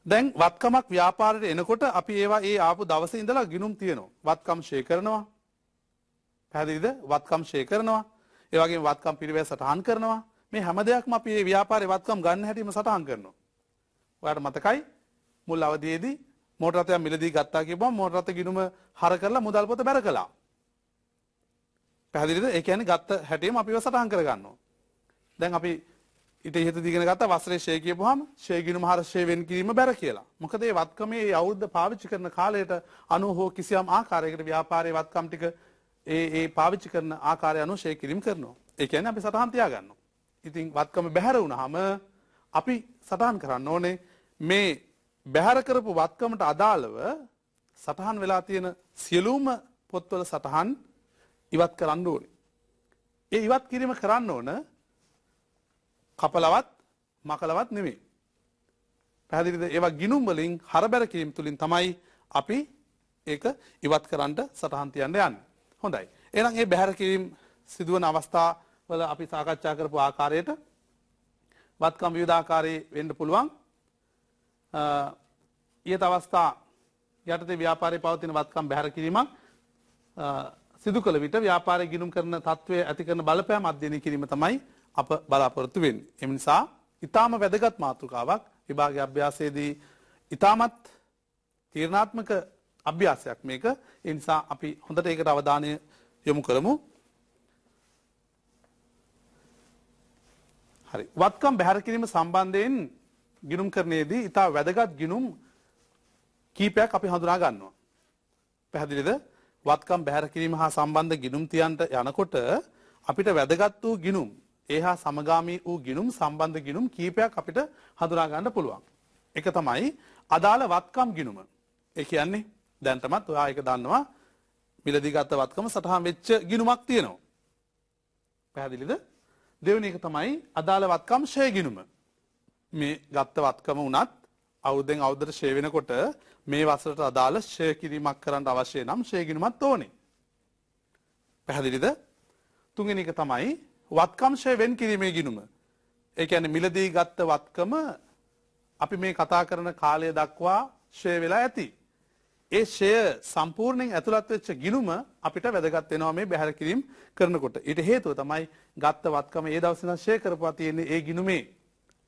දැන් වත්කමක් ව්‍යාපාරයට එනකොට අපි ඒවා ඒ ආපු දවසේ ඉඳලා ගිණුම් තියෙනවා. වත්කම් ෂේ කරනවා. පැහැදිලිද? වත්කම් ෂේ කරනවා. ඒ වගේම වත්කම් පිළිවෙල සටහන් කරනවා. මේ හැම දෙයක්ම අපි මේ ව්‍යාපාරේ වත්කම් ගන්න හැටිම සටහන් කරනවා. ඔයාලට මතකයි මුල් අවධියේදී මෝටර රථයක් මිලදී ගත්තා කියපුවම මෝටර රථ ගිණුම හර කරලා මුදල් පොත බැර කළා. පැහැදිලිද? ඒ කියන්නේ ගත්ත හැටිම අපිව සටහන් කරගන්නවා. දැන් අපි ඊට ඉහත දිගෙන ගත්ත වස්ත්‍රයේ ෂේ කියපුවාම ෂේ ගිණුම හර ෂේ වෙන් කිරීම බැර කියලා. මොකද මේ වත්කමේ මේ අවුරුද්ද පාවිච්චි කරන කාලයට අනුව හෝ කිසියම් ආකාරයකට ව්‍යාපාරයේ වත්කම් ටික ඒ පාවිච්චි කරන ආකාරය අනුව ෂේ කිරීම කරනවා. ඒ කියන්නේ අපි සටහන් තියාගන්නවා. ඉතින් වත්කම බැහැර වුණාම අපි සටහන් කරන්න ඕනේ මේ බැහැර කරපු වත්කමට අදාළව සටහන් වෙලා තියෙන සියලුම පොත්වල සටහන් ඉවත් කරන්න ඕනේ. ඒ ඉවත් කිරීම කරන්න ඕන කපලවත් මකලවත් නෙමෙයි. පැහැදිලිද? ඒවා ගිණුම් වලින් හරබැර කිරීම තුලින් තමයි අපි ඒක ඉවත් කරන්න සටහන් තියන්න යන්නේ. හොඳයි. එහෙනම් මේ බැහැර කිරීම සිදුවන අවස්ථාවල අපි සාකච්ඡා කරපු ආකාරයට වත්කම් විවිධ ආකාරයේ වෙන්න පුළුවන්. ඊට අවස්ථා යටතේ ව්‍යාපාරයේ පවතින වත්කම් බැහැර කිරීමක් සිදු කළ විට ව්‍යාපාරයේ ගිණුම් කරන තත්වයේ ඇති කරන බලපෑම අධ්‍යයනය කිරීම තමයි අප බලාපොරොත්තු වෙන්නේ. ඒ නිසා ඊටාම වැදගත් මාතෘකාවක් විභාගයේ අභ්‍යාසයේදී ඊටාමත් තීරණාත්මක අභ්‍යාසයක් මේක. ඒ නිසා අපි හොඳට ඒකට අවධානය යොමු කරමු. හරි. වත්කම් බැහැර කිරීම සම්බන්ධයෙන් ගිණුම් කරන්නේදී ඊට වැදගත් ගිණුම් කීපයක් අපි හඳුනා ගන්නවා. පැහැදිලිද? වත්කම් බැහැර කිරීම හා සම්බන්ධ ගිණුම් තියන්ට යනකොට අපිට වැදගත් වූ ගිණුම් ඒ හා සමගාමී වූ ගිණුම් සම්බන්ධ ගිණුම් කීපයක් අපිට හඳුනා ගන්න පුළුවන්. එක තමයි අදාළ වත්කම් ගිණුම. ඒ කියන්නේ දැන් තමත් ඔයා ඒක දන්නවා මිලදී ගත්ත වත්කම සටහන් වෙච්ච ගිණුමක් තියෙනවා. පැහැදිලිද? දෙවෙනි එක තමයි අදාළ වත්කම් ෂේ ගිණුම. මේ ගත්ත වත්කම උනත් අවුරුද්දෙන් අවුරුද්දට ෂේ වෙනකොට මේ වසරට අදාළ ෂේ කිරීමක් කරන්න අවශ්‍ය නම් ෂේ ගිණුමක් ඕනේ. පැහැදිලිද? තුන්වෙනි එක තමයි වත්කම් ෂේ වෙන් කිරීමේ ගිණුම. ඒ කියන්නේ මිලදී ගත්ත වත්කම අපි මේ කතා කරන කාලය දක්වා ෂේ වෙලා ඇති. ඒ ෂේ සම්පූර්ණයෙන් ඇතුළත් වෙච්ච ගිණුම අපිට වැදගත් වෙනවා මේ බැහැර කිරීම කරනකොට. ඊට හේතුව තමයි ගත්ත වත්කම ඒ දවසේ ඉඳන් ෂේ කරපුවා තියෙන්නේ ඒ ගිණුමේ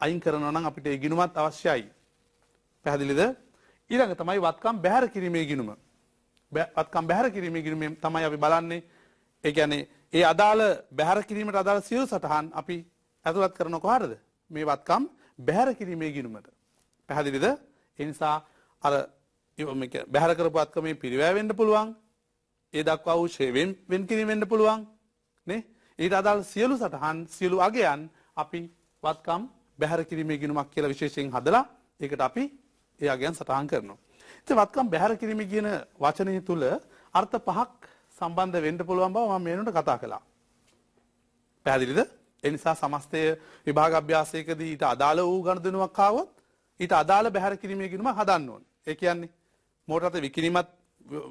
අයින් කරනවා නම් අපිට ඒ ගිණුමත් අවශ්‍යයි. පැහැදිලිද? ඊළඟ තමයි වත්කම් බැහැර කිරීමේ ගිණුම. වත්කම් බැහැර කිරීමේ ගිණුමෙන් තමයි අපි බලන්නේ. ඒ කියන්නේ ඒ අදාළ බැහැර කිරීමට අදාළ සියලු සටහන් අපි ඇතුළත් කරන කොහරද? මේ වත්කම් බැහැර කිරීමේ ගිණුමට. පැහැදිලිද? ඒ නිසා අර මේක බැහැර කරපු වත්කමේ පිරිවැය වෙන්න පුළුවන්. ඒ දක්වා වූ ෂේ වෙන් කිරීම වෙන්න පුළුවන්. නේ? ඊට අදාළ සියලු සටහන් සියලු අගයන් අපි වත්කම් බැහැර කිරීමේ ගිණුමක් කියලා විශේෂයෙන් හදලා ඒකට අපි ඒ අගයන් සටහන් කරනවා. ඉතින් වත්කම් බැහැර කිරීම කියන වචනය තුල අර්ථ පහක් සම්බන්ධ වෙන්න පුළුවන් බව මම මේනොට කතා කළා. පැහැදිලිද? ඒ නිසා සමස්තය විභාග අභ්‍යාසයකදී ඊට අදාළ වූ ගණදෙනුවක් ආවොත් ඊට අදාළ බැහැර කිරීමේ ගිණුම හදන්න ඕනේ. ඒ කියන්නේ මෝටර රථ විකිණීමත්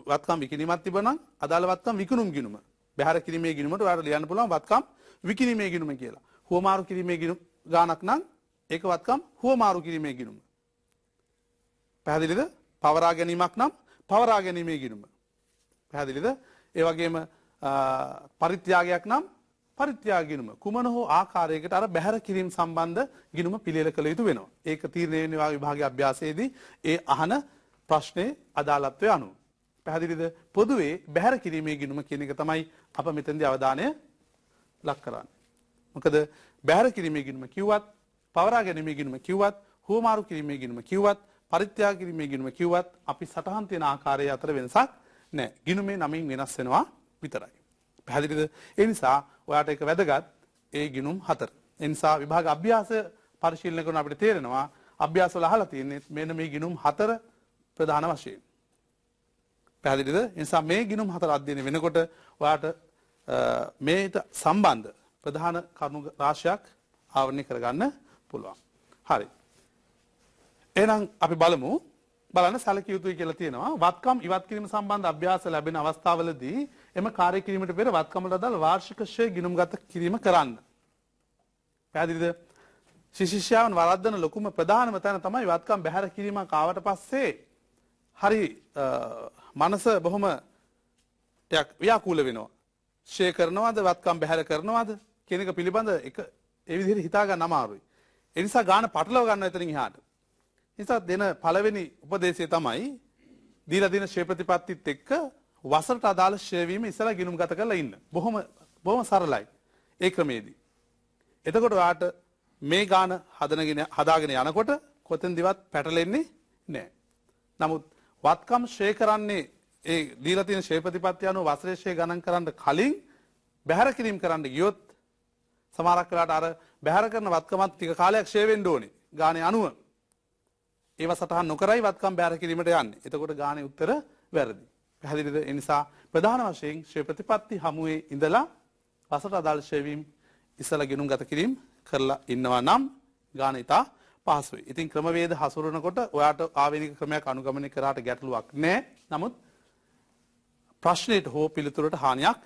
වත්කම් විකිණීමත් තිබුණා නම් අදාළ වත්කම් විකුණුම් ගිණුම බැහැර කිරීමේ ගිණුමට ඔයාලට ලියන්න පුළුවන් වත්කම් විකිණීමේ ගිණුම කියලා. හුවමාරු කිරීමේ ගිණුම ගාණක් නම් ඒක වත්කම් හුවමාරු කිරීමේ ගිණුම. පැහැදිලිද? පවරා ගැනීමක් නම් පවරා ගැනීමේ ගිණුම. පැහැදිලිද? ඒ වගේම පරිත්‍යාගයක් නම් පරිත්‍යාග ගිණුම. කුමන හෝ ආකාරයකට අර බැහැර කිරීම සම්බන්ධ ගිණුම පිළියෙල කළ යුතු වෙනවා. ඒක තීරණය වෙනවා විභාගයේ අභ්‍යාසයේදී ඒ අහන ප්‍රශ්නේ අදාළත්වය අනුව. පැහැදිලිද? පොදුවේ බැහැර කිරීමේ ගිණුම කියන එක තමයි අප මෙතෙන්දී අවධානය ලක් කරන්නේ. මොකද බැහැර කිරීමේ ගිණුම කිව්වත්, පවරා ගැනීමේ ගිණුම කිව්වත්, හුවමාරු කිරීමේ ගිණුම කිව්වත්, පරිත්‍යාග කිරීමේ ගිණුම කිව්වත් අපි සටහන් තියෙන ආකාරය අතර වෙනසක් නැහැ. ගිණුමේ නමින් වෙනස් වෙනවා විතරයි. පැහැදිලිද? ඒ නිසා ඔයාට ඒක වැදගත් ඒ ගිණුම් 4. ඒ නිසා විභාග අභ්‍යාස පරිශීලනය කරන අපිට තේරෙනවා අභ්‍යාස වල අහලා තියෙන්නේ මෙන්න මේ ගිණුම් 4 ප්‍රධාන වශයෙන්. පැහැදිලිද? ඒ නිසා මේ ගිණුම් 4 අධ්‍යයනය වෙනකොට ඔයාට මේට සම්බන්ධ ප්‍රධාන කරුණු රාශියක් ආවරණය කරගන්න පුළුවන්. හරි. එහෙනම් අපි බලන්න සැලකිය යුතුයි කියලා තියෙනවා. වත්කම් ඉවත් කිරීම සම්බන්ධ අභ්‍යාස ලැබෙන අවස්ථාවලදී එම කාර්ය කිරීමට පෙර වත්කමට අදාළ වාර්ෂික ශ්‍රේ ගිණුම්ගත කිරීම කරන්න. පැහැදිලිද? ශිෂ්‍යයන් වරද්දන ලොකුම ප්‍රධානම තැන තමයි වත්කම් බැහැර කිරීමක් ආවට පස්සේ හරි මනස බොහොම ටිකක් ව්‍යාකූල වෙනවා. ශ්‍රේ කරනවද වත්කම් බැහැර කරනවද කියන එක පිළිබඳ ඒ විදිහට හිතා ගන්න අමාරුයි. ඒ නිසා ගාන පටලව ගන්න එතනින් එහාට. නිසා දෙන පළවෙනි උපදේශය තමයි දීලා දින ශ්‍රේ ප්‍රතිපත්තිත් එක්ක වසරට අදාළ ශ්‍රේ වීම ඉස්සලා ගිණුම්ගත කරලා ඉන්න. බොහොම සරලයි. ඒ ක්‍රමයේදී. එතකොට ඔයාට මේ ගාන හදාගෙන යනකොට කොතෙන්දිවත් පැටලෙන්නේ නැහැ. නමුත් වත්කම් ශ්‍රේ කරන්නේ ඒ දීලා තියෙන ශ්‍රේ ප්‍රතිපත්තිය අනුව වසරේ ශ්‍රේ ගණන් කරන්න කලින් බැහැර කිරීම කරන්න ගියොත් සමහරක් වෙලාවට අර බැහැර කරන වත්කමත් ටික කාලයක් ශ්‍රේ වෙන්න ඕනේ. ගානේ අනුව ඒව සටහන් නොකරයි වත්කම් බැහැර කිරීමට යන්නේ. එතකොට ගානේ උත්තර වැරදි. පැහැදිලිද? ඒ නිසා ප්‍රධාන වශයෙන් ශ්‍රේ ප්‍රතිපත්ති හමුවේ ඉඳලා වසරට අදාළ ශ්‍රේ වීම ඉස්සලා ගිණුම්ගත කිරීම කරලා ඉන්නවා නම් ගාන ඉතා පහසුයි. ඉතින් ක්‍රමවේද හසුරනකොට ඔයාට ආවේනික ක්‍රමයක් අනුගමනය කරාට ගැටලුවක් නැහැ. නමුත් ප්‍රශ්නෙට හෝ පිළිතුරට හානියක්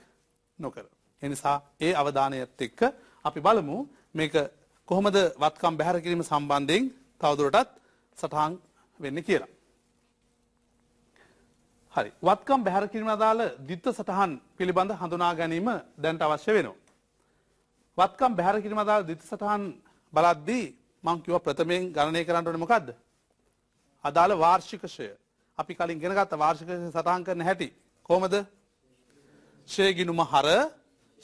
නොකර. ඒ නිසා ඒ අවධානයත් එක්ක අපි බලමු මේක කොහොමද වත්කම් බැහැර කිරීම සම්බන්ධයෙන් තවදුරටත් සටහන් වෙන්නේ කියලා. හරි. වත්කම් බැහැර කිරීම අදාළ ද්විත්ව සටහන් පිළිබඳ හඳුනා ගැනීම දැනට අවශ්‍ය වෙනවා. වත්කම් බැහැර කිරීම අදාළ ද්විත්ව සටහන් බලද්දී මම කිව්වා ප්‍රථමයෙන් ගණනය කරන්න ඕනේ මොකද්ද? අදාළ වාර්ෂික ශ්‍රය. අපි කලින් ඉගෙන ගත්ත වාර්ෂික ශ්‍රය සටහන් කරන හැටි කොහොමද? ශ්‍රේ ගිණුම හර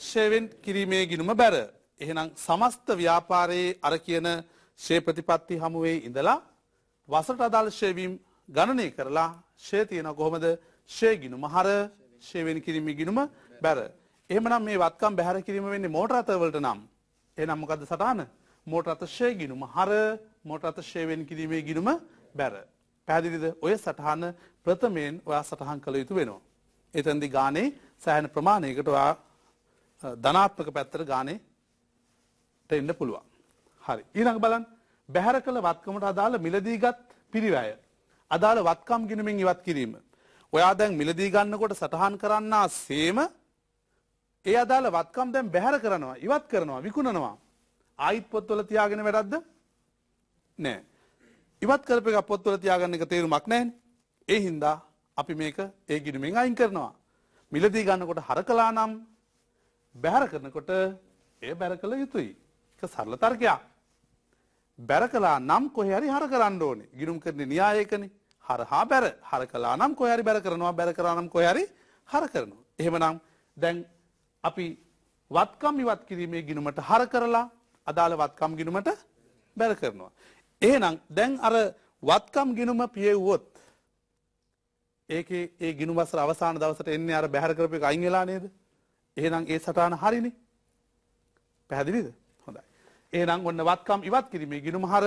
ශ්‍රේවෙන් කිරීමේ ගිණුම බැර. එහෙනම් සමස්ත ව්‍යාපාරයේ අර කියන ශ්‍රේ ප්‍රතිපත්ති හමුවේ ඉඳලා වසරට අදාළ ශ්‍රේ වීම ගණනය කරලා ශ්‍රේ තියෙන කොහොමද? ශ්‍රේ ගිණුම හර ශ්‍රේවෙන් කිරීමේ ගිණුම බැර. එහෙමනම් මේ වත්කම් බැහැර කිරීම වෙන්නේ මෝටර රථ වලට නම්. එහෙනම් මොකද්ද සටහන? මෝටර රථ ශ්‍රේ ගිණුම හර මෝටර රථ ශ්‍රේවෙන් කිරීමේ ගිණුම බැර. පැහැදිලිද? ඔය සටහන ප්‍රථමයෙන් ඔයා සටහන් කළ යුතු වෙනවා. එතෙන්දි ගානේ සෑහෙන ප්‍රමාණයකට ඔයා ධනාත්මක පැත්තට ගානේට එන්න පුළුවන්. හරි. ඊළඟ බලන්න. බැහැර කළ වත්කමට අදාළ මිලදීගත් පිරිවැය. අදාළ වත්කම් ගිණුමින් ඉවත් කිරීම. ඔයා දැන් මිලදී ගන්නකොට සටහන් කරන්නා සේම ඒ අදාළ වත්කම් දැන් බැහැර කරනවා, ඉවත් කරනවා, විකුණනවා. ආයිත් පොත්වල තියාගෙන වැඩක්ද? නෑ. ඉවත් කරපු එක පොත්වල තියාගන්න එක තේරුමක් නැහැනේ. ඒ හින්දා අපි මේක ඒ ගිණුමින් අයින් කරනවා. මිලදී ගන්නකොට හර කළා නම් බැහැර කරනකොට ඒ බැහැර කළ යුතුයි. ඒක සරල තර්කයක්. බැහැර කළා නම් කොහේ හරි හර කරන්න ඕනේ. ගිණුම් කරන්නේ න්‍යායයකනේ. හරහා බැහැර. හර කළා නම් කොහේ හරි බැහැර කරනවා. බැහැර කරා නම් කොහේ හරි හර කරනවා. එහෙමනම් දැන් අපි වත්කම් ඉවත් කිරීමේ ගිණුමට හර කරලා අදාළ වත්කම් ගිණුමට බැහැර කරනවා. එහෙනම් දැන් අර වත්කම් ගිණුම පියෙව්වොත් ඒකේ ඒ ගිණුම වසර අවසාන දවසට එන්නේ අර බැහැර කරපු එක අයින් වෙලා නේද? එහෙනම් ඒ සටහන හරිනේ. පැහැදිලිද? හොඳයි. එහෙනම් ඔන්න වත්කම් ඉවත් කිරීමේ ගිණුම හර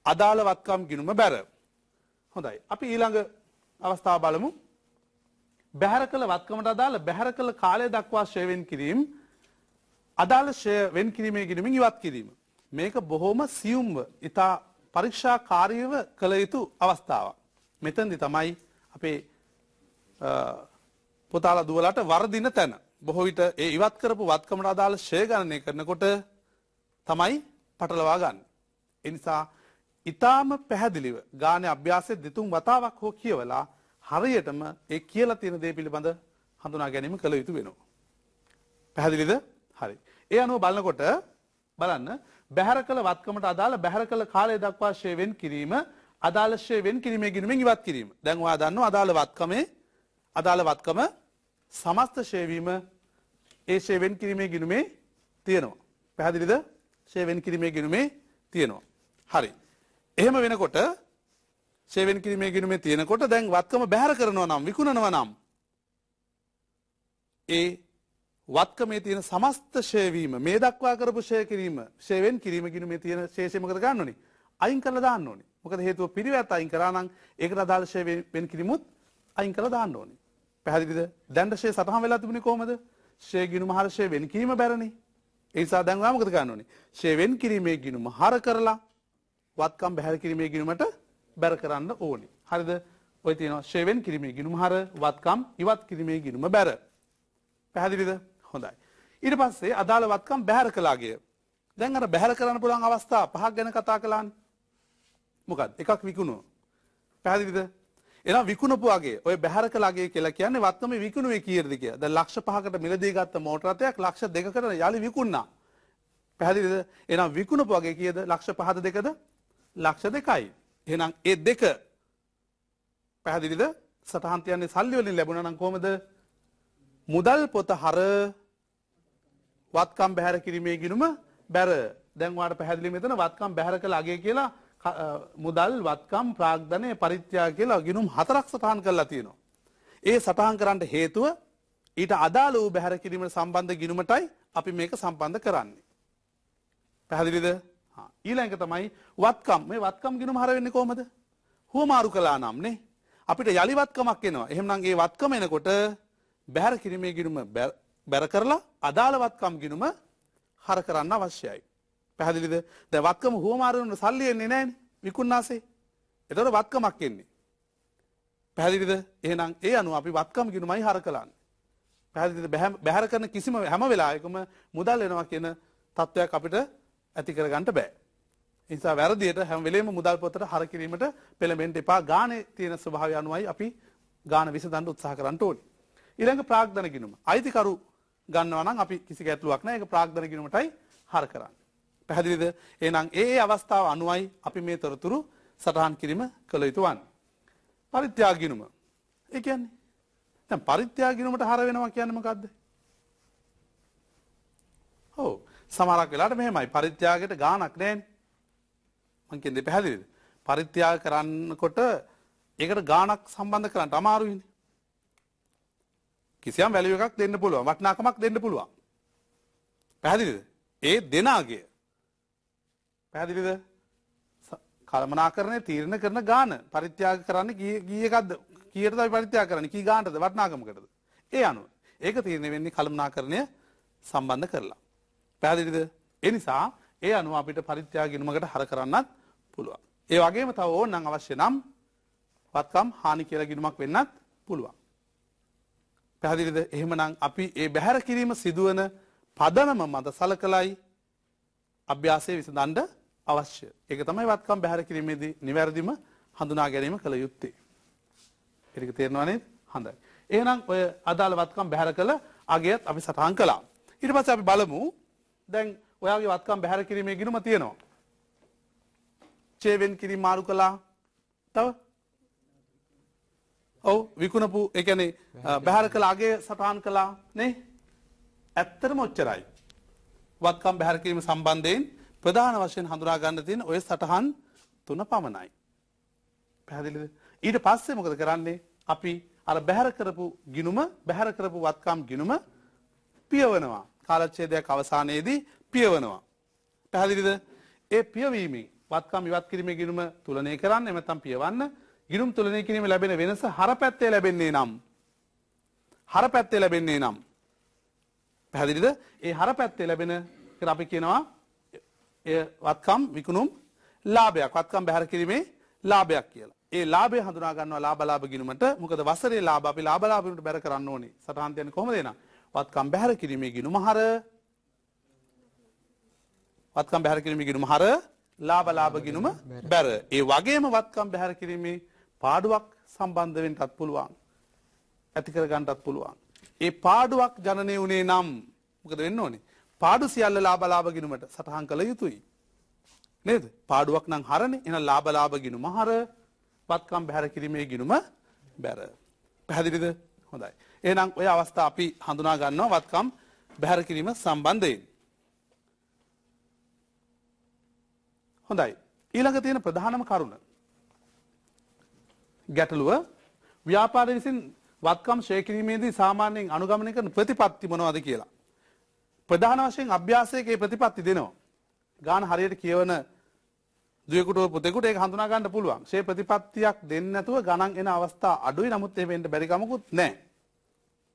අදාළ වත්කම් ගිණුම බැර. හොඳයි. අපි ඊළඟ අවස්ථාව බලමු. බැහැර කළ වත්කමට අදාළ බැහැර කළ කාලය දක්වා ශ්‍රේ වෙන් කිරීම අදාළ ශ්‍රේ වෙන් කිරීමේ ගිණුමින් ඉවත් කිරීම. මේක බොහොම සියුම්ව ඉතා පරීක්ෂාකාරීව කළ යුතු අවස්ථාවක්. මෙතෙන්දි තමයි අපේ පුතාලා දුවලාට වරදින තැන. බොහෝ විට ඒ ඉවත් කරපු වත්කමට අදාළ ශ්‍රේ ගණනය කරනකොට තමයි පටලවා ගන්න. ඒ නිසා ඊටාම පැහැදිලිව ගානේ අභ්‍යාසයේ දෙතුන් වතාවක් හෝ කියවලා හරියටම ඒ කියලා තියෙන දේ පිළිබඳ හඳුනා ගැනීම කළ යුතු වෙනවා. පැහැදිලිද? හරි. ඒ අනුව බලනකොට බලන්න බැහැර කළ වත්කමට අදාළ බැහැර කළ කාලය දක්වා ශ්‍රේ වෙන් කිරීම අදාළ ශ්‍රේ වෙන් කිරීමේ ගිණුමින් ඉවත් කිරීම. දැන් ඔයා දන්නවා අදාළ වත්කම සමස්ත ශ්‍රේ වීම ඒ ශ්‍රේ වෙන් කිරීමේ ගිණුමේ තියෙනවා. පැහැදිලිද? ශ්‍රේ වෙන් කිරීමේ ගිණුමේ තියෙනවා. හරි. එහෙම වෙනකොට ශ්‍රේ වෙන් කිරීමේ ගිණුමේ තියෙනකොට දැන් වත්කම බැහැර කරනවා නම් විකුණනවා නම් ඒ වත්කමේ තියෙන සමස්ත ෂේ වීම මේ දක්වා කරපු ෂේ කිරීම ෂේවෙන් කිරීම කියන මේ තියෙන ශේෂය මොකද ගන්න ඕනේ? අයින් කරලා දාන්න ඕනේ. මොකද හේතුව පිරිවැත් අයින් කරා නම් ඒකට අදාළ ෂේ වෙන් කිරීමුත් අයින් කරලා දාන්න ඕනේ. පැහැදිලිද? දැන් ෂේ සටහන් වෙලා තිබුණේ කොහමද? ෂේ ගිණුම හර ෂේ වෙන් කිරීම බැරනේ. ඒ නිසා දැන් ඔයා මොකද කරන්න ඕනේ? ෂේ වෙන් කිරීමේ ගිණුම හර කරලා වත්කම් බැහැර කිරීමේ ගිණුමට බැර කරන්න ඕනේ. හරිද? ඔය තියෙනවා ෂේ වෙන් කිරීමේ ගිණුම හර වත්කම් ඉවත් කිරීමේ ගිණුම බැර. පැහැදිලිද? හොඳයි. ඊට පස්සේ අදාළ වත්කම් බැහැර කළාගේ. දැන් අර බැහැර කරන්න පුළුවන් අවස්ථා පහක් ගැන කතා කළානේ. මොකක්ද? එකක් විකුණුව. පැහැදිලිද? එහෙනම් විකුණපු අගේ ඔය බැහැර කළාගේ කියලා කියන්නේ වත්කමේ විකුණුවේ කීයද කියලා. දැන් ලක්ෂ 5කට මිලදී ගත්ත මෝටර රථයක් ලක්ෂ 2කට යලි විකුණා. පැහැදිලිද? එහෙනම් විකුණපු අගේ කීයද? ලක්ෂ 5ද 2ද? ලක්ෂ 2යි. එහෙනම් ඒ දෙක පැහැදිලිද? සටහන් තියන්නේ සල්ලි වලින් ලැබුණා නම් කොහමද? මුදල් පොත හර වත්කම් බැහැර කිරීමේ ගිණුම බැර. දැන් ඔයාලට පැහැදිලි මෙතන වත්කම් බැහැර කළ අගය කියලා මුදල් වත්කම් ප්‍රාග්ධනය පරිත්‍යාග කියලා ගිණුම් 4ක් සටහන් කරලා තියෙනවා. ඒ සටහන් කරන්න හේතුව ඊට අදාළ වූ බැහැර කිරීමට සම්බන්ධ ගිණුමටයි අපි මේක සම්බන්ධ කරන්නේ. පැහැදිලිද? ඊළඟ තමයි වත්කම්. මේ වත්කම් ගිණුම හර වෙන්නේ කොහමද? හුවමාරු කළා නම් නේ. අපිට යලි වත්කමක් එනවා. එහෙමනම් ඒ වත්කම එනකොට බැහැර කිරීමේ ගිණුම බැර කරලා අදාළ වත්කම් ගිණුම හර කරන්න අවශ්‍යයි. පැහැදිලිද? දැන් වත්කම හුවමාරු වෙන සල්ලි එන්නේ නැහැනේ විකුණනාසේ. ඒතකොට වත්කමක් එන්නේ. පැහැදිලිද? එහෙනම් ඒ අනුව අපි වත්කම් ගිණුමයි හර කළාන්නේ. පැහැදිලිද? බැහැර කරන කිසිම හැම වෙලාවකම මුදල් එනවා කියන තත්වයක් අපිට ඇති කරගන්න බෑ. ඒ නිසා වැරදියට හැම වෙලේම මුදල් පොතට හර කිරීමට පෙළඹෙන්න එපා. ගානේ තියෙන ස්වභාවය අනුවයි අපි ගාන විසඳන්න උත්සාහ කරන්න ඕනේ. ඊළඟ ප්‍රාග්ධන ගිණුම. අයිතිකරු ගන්නවා නම් අපි කිසි ගැටලුවක් නැහැ. ඒක ප්‍රාග්ධන ගිණුමටයි හර කරන්නේ. පැහැදිලිද? එහෙනම් ඒ අවස්ථාව අනුවයි අපි මේ තොරතුරු සටහන් කිරීම කළ යුතු වන්නේ. පරිත්‍යාග ගිණුම. ඒ කියන්නේ දැන් පරිත්‍යාග ගිණුමට හර වෙනවා කියන්නේ මොකද්ද? ඔව්. සමහරක් වෙලාවට මෙහෙමයි. පරිත්‍යාගයට ගාණක් නැහැනේ. මං කියන්නේ පැහැදිලිද? පරිත්‍යාග කරන්නකොට ඒකට ගාණක් සම්බන්ධ කරන්න අමාරුයිනේ. කිසියම් වැලියු එකක් දෙන්න පුළුවන්. වටිනාකමක් දෙන්න පුළුවන්. පැහැදිලිද? ඒ දෙනාගේ පැහැදිලිද? කළමනාකරණය තීරණය කරන ගාන පරිත්‍යාග කරන්නේ කී එකක්ද? කීයටද අපි පරිත්‍යාග කරන්නේ? කී ගානටද? වටිනාකමකටද? ඒ අනුව. ඒක තීරණය වෙන්නේ කළමනාකරණය සම්බන්ධ කරලා. පැහැදිලිද? ඒ නිසා ඒ අනුව අපිට පරිත්‍යාග ගිණුමකට හර කරන්නත් පුළුවන්. ඒ වගේම තව ඕනනම් අවශ්‍ය නම් වත්කම් හානි කියලා ගිණුමක් වෙන්නත් පුළුවන්. පැහැදිලිද? එහෙමනම් අපි ඒ බැහැර කිරීම සිදුවන පදනම මත සලකලයි අභ්‍යාසයේ විසඳන්න අවශ්‍ය. ඒක තමයි වත්කම් බැහැර කිරීමේදී නිවැරදිම හඳුනා ගැනීම කළ යුත්තේ. ඒක තේරෙනව නේද? හොඳයි. එහෙනම් ඔය අදාළ වත්කම් බැහැර කළ අගයත් අපි සටහන් කළා. ඊට පස්සේ අපි බලමු දැන් ඔයාගේ වත්කම් බැහැර කිරීමේ ගිණුම තියෙනවා. චේවෙන් කිරීම මාරු කළා. තව ඔව් විකුණපු ඒ කියන්නේ බැහැර කළ අගය සටහන් කළා නේ? ඇත්තටම ඔච්චරයි. වත්කම් බැහැර කිරීම සම්බන්ධයෙන් ප්‍රධාන වශයෙන් හඳුනා ගන්න තියෙන ඔය සටහන් තුන පමණයි. පැහැදිලිද? ඊට පස්සේ මොකද කරන්නේ? අපි අර බැහැර කරපු ගිණුම බැහැර කරපු වත්කම් ගිණුම පියවනවා. කාලච්ඡේදයක් අවසානයේදී පියවනවා. පැහැදිලිද? ඒ පියවීමෙන් වත්කම් ඉවත් කිරීමේ ගිණුම තුලනය කරන්න එහෙම නැත්නම් පියවන්න. ගිණුම් තුලනය කිරීම ලැබෙන වෙනස හරපැත්තේ ලැබෙන්නේ නම් පැහැදිලිද? ඒ හරපැත්තේ ලැබෙන එකට අපි කියනවා ඒ වත්කම් විකුණුම් ලාභයක්. වත්කම් බැහැර කිරීමේ ලාභයක් කියලා. ඒ ලාභය හඳුනා ගන්නවා ලාභ ගිණුමට. මොකද වසරේ ලාභ අපි ලාභ වලට බැහැර කරන්න ඕනේ. සටහන් තියන්නේ කොහොමද එනවා? වත්කම් බැහැර කිරීමේ ගිණුම හර වත්කම් බැහැර කිරීමේ ගිණුම හර ලාභ ගිණුම බැර. ඒ වගේම වත්කම් බැහැර කිරීමේ පාඩුවක් සම්බන්ධ වෙන්නත් පුළුවන්. ඇති කර ගන්නත් පුළුවන්. ඒ පාඩුවක් ජනනය වුණේ නම් මොකද වෙන්න ඕනේ? පාඩු සියල්ල ලාභ ගිණුමට සටහන් කළ යුතුයි. නේද? පාඩුවක් නම් හරනේ. එහෙනම් ලාභ ගිණුම හර වත්කම් බැහැර කිරීමේ ගිණුම බැර. පැහැදිලිද? හොඳයි. එහෙනම් ඔය අවස්ථා අපි හඳුනා ගන්නවා වත්කම් බැහැර කිරීම සම්බන්ධයෙන්. හොඳයි. ඊළඟ තියෙන ප්‍රධානම කරුණ ගැටලුව ව්‍යාපාරය විසින් වත්කම් ශ්‍රේ කිරීමේදී සාමාන්‍යයෙන් අනුගමනය කරන ප්‍රතිපත්ති මොනවද කියලා. ප්‍රධාන වශයෙන් අභ්‍යාසයේ ප්‍රතිපත්ති දෙනවා. ගාන හරියට කියවන දුවෙකුට පුතෙකුට ඒක හඳුනා ගන්න පුළුවන්. ෂේ ප්‍රතිපත්තියක් දෙන්නේ නැතුව ගණන් එන අවස්ථා අඩුයි. නමුත් එහෙම වෙන්න බැරි කමකුත් නැහැ.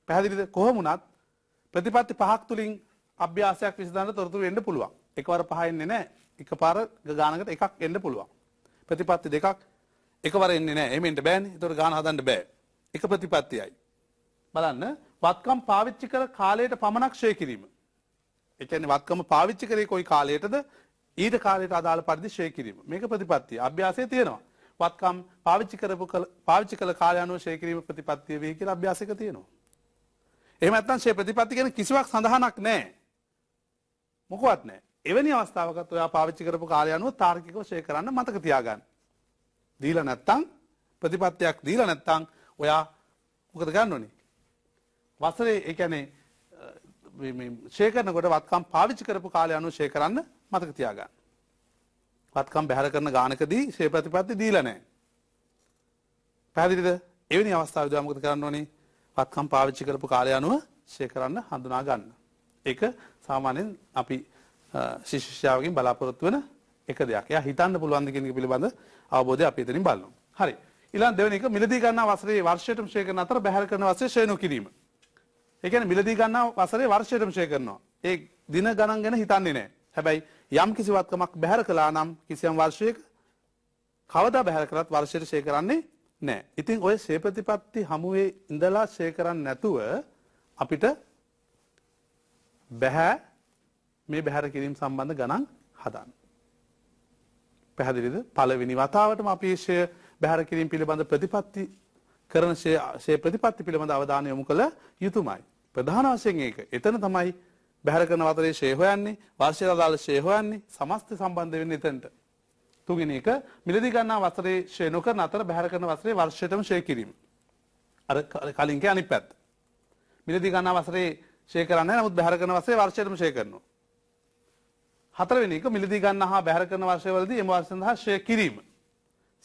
පැහැදිලිද? කොහොම වුණත් ප්‍රතිපත්ති පහක් තුලින් අභ්‍යාසයක් විසඳන්න තොරතුරු එන්න පුළුවන්. එකවර පහ එන්නේ නැහැ. එකපාර ගානකට එකක් එන්න පුළුවන්. ප්‍රතිපත්ති දෙකක් එකවර එන්නේ නැහැ. එහෙම එන්න බෑනේ. ඒතකොට ගාන හදන්න බෑ. එක ප්‍රතිපත්තියයි. බලන්න වත්කම් පාවිච්චි කර කාලයට පමණක් ෂේ කිරීම. ඒ කියන්නේ වත්කම පාවිච්චි කරේ කොයි කාලයටද? ඊට කාලයට අදාළ පරිදි ෂේ කිරීම. මේක ප්‍රතිපත්තිය. අභ්‍යාසයේ තියෙනවා. වත්කම් පාවිච්චි කළ කාලය අනුව ෂේ කිරීම ප්‍රතිපත්තිය වේ කියලා අභ්‍යාසයක තියෙනවා. එහෙම නැත්නම් ෂේ ප්‍රතිපත්ති කියන කිසිවක් සඳහනක් නැහැ. මොකවත් නැහැ. එවැනි අවස්ථාවකත් ඔයා පාවිච්චි කරපු කාලය අනුව තාර්කිකව ෂේ කරන්න මතක තියාගන්න. දීලා නැත්නම් ප්‍රතිපත්තියක් දීලා නැත්නම් ඔයා මොකද ගන්න ඕනේ? වසරේ ඒ කියන්නේ මේ ෂේ කරනකොට වත්කම් පාවිච්චි කරපු කාලය අනුව ෂේ කරන්න මතක තියාගන්න. වත්කම් බැහැර කරන ගානකදී ෂේ ප්‍රතිපත්ති දීලා නැහැ. පැහැදිලිද? එවැනි අවස්ථාවේදී මොකද කරන්න ඕනේ? වත්කම් පාවිච්චි කරපු කාලය අනුව ෂේ කරන්න හඳුනා ගන්න. ඒක සාමාන්‍යයෙන් අපි ශිෂ්‍යයාවකින් බලාපොරොත්තු වෙන එක දෙයක්. එයා හිතන්න පුළුවන් ද කියන එක පිළිබඳ අවබෝධය අපි එතනින් බලනවා. හරි. ඊළඟ දෙවෙනි එක මිලදී ගන්නා වසරේ වර්ෂයටම ෂේ කරන අතර බැහැර කරන වසරේ ෂේ නොකිරීම. ඒ කියන්නේ මිලදී ගන්නා වසරේ වර්ෂයටම ෂේ කරනවා. ඒ දින ගණන් ගැන හිතන්නේ නැහැ. හැබැයි යම් කිසි වත්කමක් බැහැර කළා නම් කිසියම් වර්ෂයක කවදා බැහැර කරත් වර්ෂයට ෂේ කරන්නේ නැහැ. ඉතින් ඔය ෂේ ප්‍රතිපත්ති හමුවේ ඉඳලා ෂේ කරන්නේ නැතුව අපිට බැහැ මේ බැහැර කිරීම සම්බන්ධ ගණන් හදන්න. පැහැදිලිද? පළවෙනි වතාවටම අපි ෂේ බැහැර කිරීම පිළිබඳ ප්‍රතිපත්ති කරන ෂේ ප්‍රතිපත්ති පිළිබඳ අවධානය යොමු කළ යුතුමයි. ප්‍රධාන වශයෙන් ඒක. එතන තමයි බැහැර කරන වතරේ ෂේ හොයන්නේ, වර්ෂයට අදාළ ෂේ හොයන්නේ, සමස්ත සම්බන්ධ වෙන්නේ එතනට. තුන්වෙනි එක මිලදී ගන්නා වසරේ ෂේ නොකරන අතර බැහැර කරන වසරේ වර්ෂයටම ෂේ කිරීම. අර කලින් කිය අනිත් පැත්ත. මිලදී ගන්නා වසරේ ෂේ කරන්නේ නැහැ. නමුත් බැහැර කරන වසරේ වර්ෂයටම ෂේ කරනවා. හතරවෙනි එක මිලදී ගන්නා හා බැහැර කරන වර්ෂවලදී එම වර්ෂ සඳහා ෂේ කිරීම.